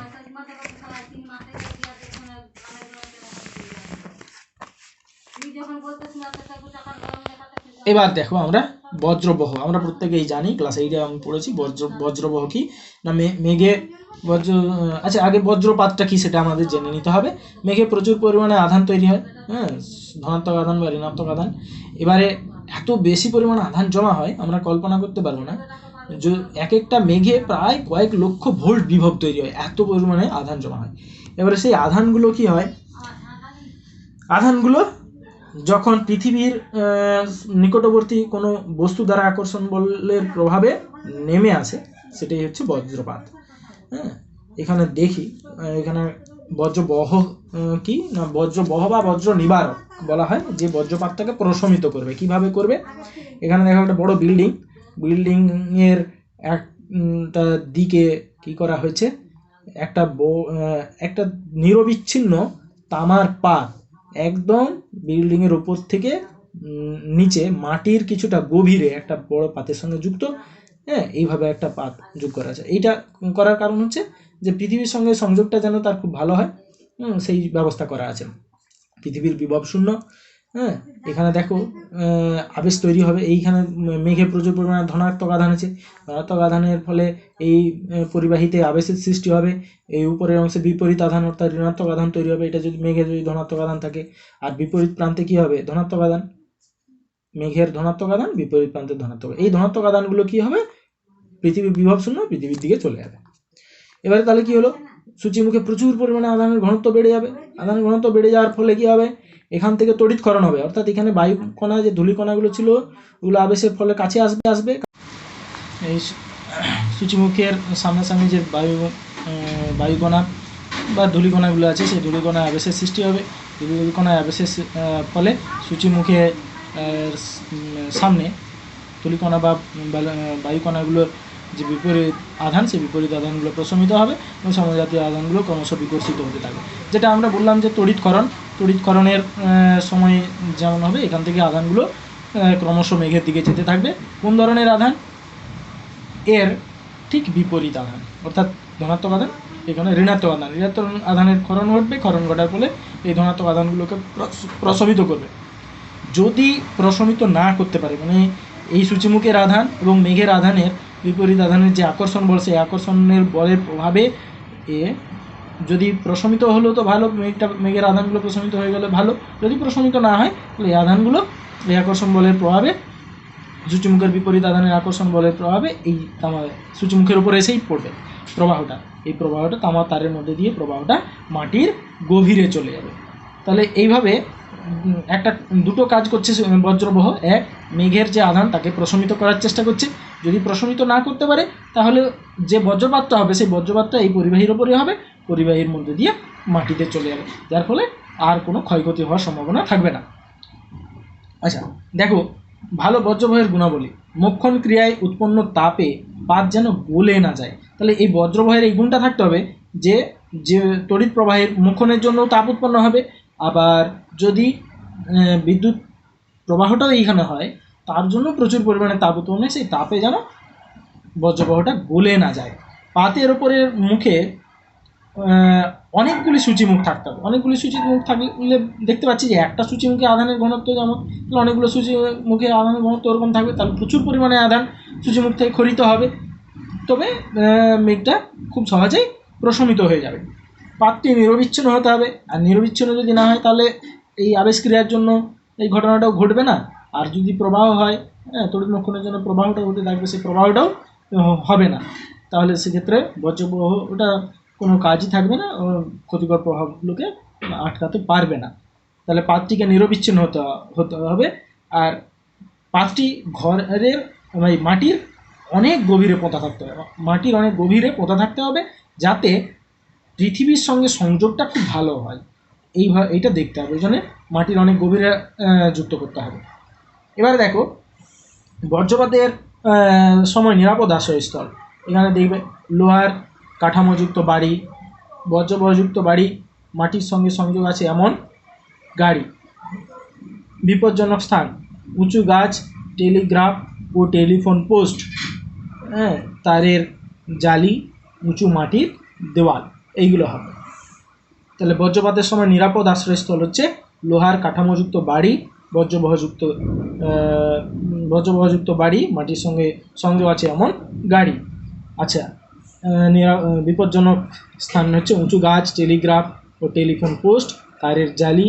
এবার দেখো আমরা বজ্রবহ, আমরা প্রত্যেকেই জানি, ক্লাস 8-এ আমি পড়েছি বজ্রবহ কি না, মেঘে বজ্র, আচ্ছা আগে বজ্রপাতটা কি সেটা আমাদের জেনে নিতে হবে। মেঘে প্রচুর পরিমাণে আধান তৈরি হয়, হ্যাঁ, ধনাত্মক আধান বা ঋণাত্মক আধান। এবারে এত বেশি পরিমাণে আধান জমা হয় আমরা কল্পনা করতে পারবো না, এক একটা মেঘে প্রায় কয়েক লক্ষ ভোল্ট বিভব তৈরি হয়, এত পরিমাণে আধান জমা হয়। এবারে সেই আধানগুলো কি হয়, আধানগুলো যখন পৃথিবীর নিকটবর্তী কোনো বস্তু দ্বারা আকর্ষণ বলের প্রভাবে নেমে আসে, সেটাই হচ্ছে বজ্রপাত। হ্যাঁ, এখানে দেখি, এখানে বজ্রবহ কি না, বজ্রবহ বা বজ্র নিবারক বলা হয়, যে বজ্রপাতটাকে প্রশমিত করবে। কিভাবে করবে, এখানে দেখো একটা বড় বিল্ডিং এর একটা দিকে কি করা হয়েছে, একটা নিরবিচ্ছিন্ন তামার পাত একদম বিল্ডিং এর উপর থেকে নিচে মাটির কিছুটা গভীরে একটা বড় পাতের সঙ্গে যুক্ত। হ্যাঁ, এইভাবে একটা পাত যোগ করা আছে। এইটা করার কারণ হচ্ছে যে পৃথিবীর সঙ্গে সংযোগটা যেন তার খুব ভালো হয়, সেই ব্যবস্থা করা আছে। পৃথিবীর বিভব শূন্য। হ্যাঁ, এখানে দেখো আবেশ তৈরি হবে, এইখানে মেঘে প্রচুর পরিমাণে ধনাত্মক আধান আছে, ধনাত্মক আধানের ফলে এই পরিবাহীতে আবেশের সৃষ্টি হবে। এই উপরের অংশে বিপরীত আধান অর্থাৎ ঋণাত্মক আধান তৈরি হবে। এটা যদি মেঘে যদি ধনাত্মক আধান থাকে, আর বিপরীত প্রান্তে কি হবে, ধনাত্মক আধান, মেঘের ধনাত্মক আধান, বিপরীত প্রান্তের ধনাত্মক। এই ধনাত্মক আধানগুলো কি হবে, পৃথিবীর বিভব শূন্য, পৃথিবীর দিকে চলে যাবে। এবারে তাহলে কি হলো, সূচিমুখে প্রচুর পরিমাণে আধানের ঘনত্ব বেড়ে যাবে। আধানের ঘনত্ব বেড়ে যাওয়ার ফলে কি হবে, এখান থেকে তড়িৎক্ষরণ হবে, অর্থাৎ এখানে বায়ু কণা, যে ধূলি কণাগুলো ছিল, ওগুলো আবেশের ফলে কাছে আসবে। এই সূচিমুখের সামনাসামনি যে বায়ু কণা বা ধূলি কণাগুলো আছে, সেই ধূলি কণায় আবেশের সৃষ্টি হবে। ধূলি কণায় আবেশের ফলে সূচিমুখে সামনে ধূলি কণা বা বায়ু কণাগুলোর যে বিপরীত আধান, সেই বিপরীত আধানগুলো প্রশমিত হবে এবং সমজাতীয় আধানগুলো ক্রমশ বিকর্ষিত হতে থাকবে। যেটা আমরা বললাম যে তড়িৎক্ষরণের সময় যেমন হবে, এখান থেকে আধানগুলো ক্রমশ মেঘের দিকে যেতে থাকবে। কোন ধরনের আধান, এর ঠিক বিপরীত আধান, অর্থাৎ ধনাত্মক আধান, এখানে ঋণাত্মক আধানের ক্ষরণ ঘটবে। ক্ষরণ ঘটার ফলে এই ধনাত্মক আধানগুলোকে প্রশমিত করবে। যদি প্রশমিত না করতে পারে, মানে এই সূচিমুখের আধান এবং মেঘের আধানের বিপরীত আধানের যে আকর্ষণ বল, সেই আকর্ষণের বলের প্রভাবে যদি প্রশমিত হলো তো ভালো, মেঘের আধানগুলো প্রশমিত হয়ে গেলে ভালো। যদি প্রশমিত না হয় তাহলে এই আধানগুলো এই আকর্ষণ বলের প্রভাবে, সূচিমুখের বিপরীত আধানের আকর্ষণ বলের প্রভাবে এই সূচিমুখের উপরে এসেই পড়বে প্রবাহটা। এই প্রবাহটা তামার তারের মধ্যে দিয়ে প্রবাহটা মাটির গভীরে চলে যাবে। তাহলে এইভাবে দুটো কাজ করছে বজ্রবহ। এক, মেঘের যে আধান তাকে প্রশমিত করার চেষ্টা করছে। যদি প্রশমিত না করতে পারে তাহলে যে বজ্রপাতটা হবে, সেই বজ্রপাতটা এই পরিবাহীর ওপরে হবে, পরিবাহীর মধ্যে দিয়ে মাটিতে চলে যাবে, যার ফলে আর কোনো ক্ষয়ক্ষতি হওয়ার সম্ভাবনা থাকবে না। আচ্ছা দেখো, ভালো বজ্রবহের গুণাবলী, মোক্ষণ ক্রিয়ায় উৎপন্ন তাপে পাত যেন গলে না যায়। তাহলে এই বজ্রবহের এই গুণটা থাকতে হবে যে তড়িৎ প্রবাহের মোক্ষণের জন্য তাপ উৎপন্ন হবে, আবার যদি বিদ্যুৎ প্রবাহটাও এইখানে হয়, তার জন্য প্রচুর পরিমাণে তাপ উৎপন্ন হয়, সেই তাপে যেন বজ্রপ্রবাহটা গলে না যায়। পাতের ওপরের মুখে অনেকগুলি সূচিমুখ থাকতে হবে। অনেকগুলি সূচিমুখ থাকলে দেখতে পাচ্ছি যে একটা সূচিমুখে আধানের ঘনত্ব যেমন, অনেকগুলো সূচিমুখে আধানের ঘনত্ব ওরকম থাকবে, তাহলে প্রচুর পরিমাণে আধান সূচিমুখ থেকে খরিত হবে, তবে মেঘটা খুব সহজেই প্রশমিত হয়ে যাবে। পাতটি নিরবিচ্ছিন্ন হতে হবে, আর নিরবিচ্ছিন্ন যদি না হয় তাহলে এই আবেশ ক্রিয়ার জন্য এই ঘটনাটাও ঘটবে না। আর যদি প্রবাহ হয়, তড়িৎ মোক্ষণের জন্য প্রবাহটা হতে থাকবে, সেই প্রবাহটাও হবে না। তাহলে সেক্ষেত্রে বজ্রপ্রবাহটা কোনো কাজই থাকবে না, ক্ষতিকর প্রভাবগুলোকে আটকাতে পারবে না। তাহলে পাতটিকে নিরবিচ্ছিন্ন হতে হবে। আর পাতটি ঘরের মাটির অনেক গভীরে পোঁতা থাকতে হবে, মাটির অনেক গভীরে পোঁতা থাকতে হবে, যাতে পৃথিবীর সঙ্গে সংযোগটা খুব ভালো হয়। এইটা দেখতে হবে, ওই জন্য মাটির অনেক গভীরে যুক্ত করতে হবে। এবারে দেখো, বজ্রপাতের সময় নিরাপদ আশ্রয়স্থল। এখানে দেখবে লোহার কাঠামোযুক্ত বাড়ি, বজ্রবহযুক্ত বাড়ি, মাটির সঙ্গে সংযোগ আছে এমন গাড়ি। বিপজ্জনক স্থান উঁচু গাছ, টেলিগ্রাফ ও টেলিফোন পোস্ট, হ্যাঁ, তারের জালি, উঁচু মাটির দেওয়াল, এইগুলো হবে। তাহলে বজ্রপাতের সময় নিরাপদ আশ্রয়স্থল হচ্ছে লোহার কাঠামোযুক্ত বাড়ি, বজ্রবহযুক্ত বাড়ি, মাটির সঙ্গে সংযোগ আছে এমন গাড়ি। আচ্ছা, বিপজ্জনক স্থান হচ্ছে উঁচু গাছ, টেলিগ্রাফ ও টেলিফোন পোস্ট, তারের জালি,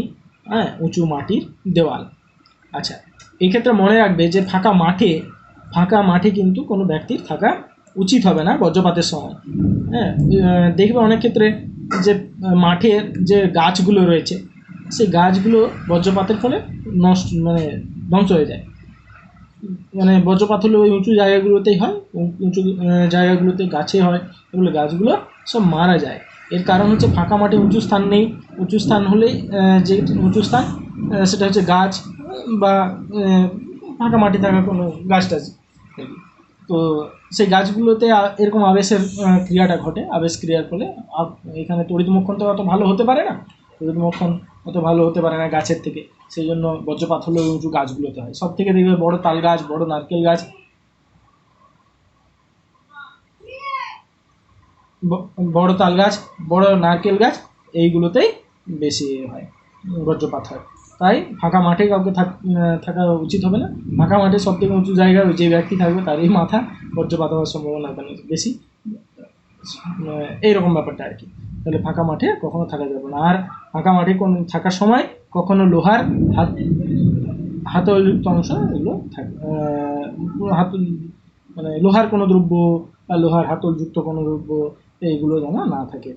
হ্যাঁ, উঁচু মাটির দেওয়াল। আচ্ছা, এই ক্ষেত্রে মনে রাখবে যে ফাঁকা মাঠে কিন্তু কোনো ব্যক্তির থাকা উচিত হবে না বজ্রপাতের সময়। হ্যাঁ, দেখবে অনেক ক্ষেত্রে যে মাঠের যে গাছগুলো রয়েছে সেই গাছগুলো বজ্রপাতের ফলে ধ্বংস হয়ে যায়। মানে বজ্রপাত হলে ওই উঁচু জায়গাগুলোতেই হয়, উঁচু জায়গাগুলোতে গাছে হয়, এগুলো গাছগুলো সব মারা যায়। এর কারণ হচ্ছে ফাঁকা মাঠে উঁচু স্থান নেই। উঁচু স্থান হলেই যে উঁচু স্থান সেটা হচ্ছে গাছ বা ফাঁকা মাটি থাকা কোনো গাছ টাছ। তো সেই গাছগুলোতে এরকম আবেশের ক্রিয়াটা ঘটে। আবেশ ক্রিয়ার ফলে এখানে তড়িৎ-মোক্ষণ তো অত ভালো হতে পারে না, গাছের থেকে। সেই জন্য বজ্রপাত হলে উঁচু গাছগুলোতে হয়। সব থেকে দেখবে বড় তাল গাছ, বড় নারকেল গাছ, বড় নারকেল গাছ এইগুলোতেই বেশি হয়, বজ্রপাত হয়। তাই ফাঁকা মাঠে কাউকে থাকা উচিত হবে না। ফাঁকা মাঠে সব থেকে উঁচু জায়গায় যে ব্যক্তি থাকবে তারই মাথা বজ্রপাত হওয়ার সম্ভাবনা বেশি, এইরকম ব্যাপারটা আর কি। তাহলে ফাঁকা মাঠে কখনো থাকা যাবে না। আর ফাঁকা মাঠে থাকার সময় কখনো লোহার হাতলযুক্ত অংশ এগুলো থাকে, মানে লোহার কোনো দ্রব্য বা লোহার হাতলযুক্ত কোনো দ্রব্য এইগুলো যেন না থাকে।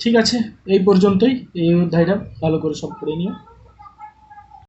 ঠিক আছে, এই পর্যন্তই। এই অধ্যায়টা ভালো করে সব পড়ে নিও।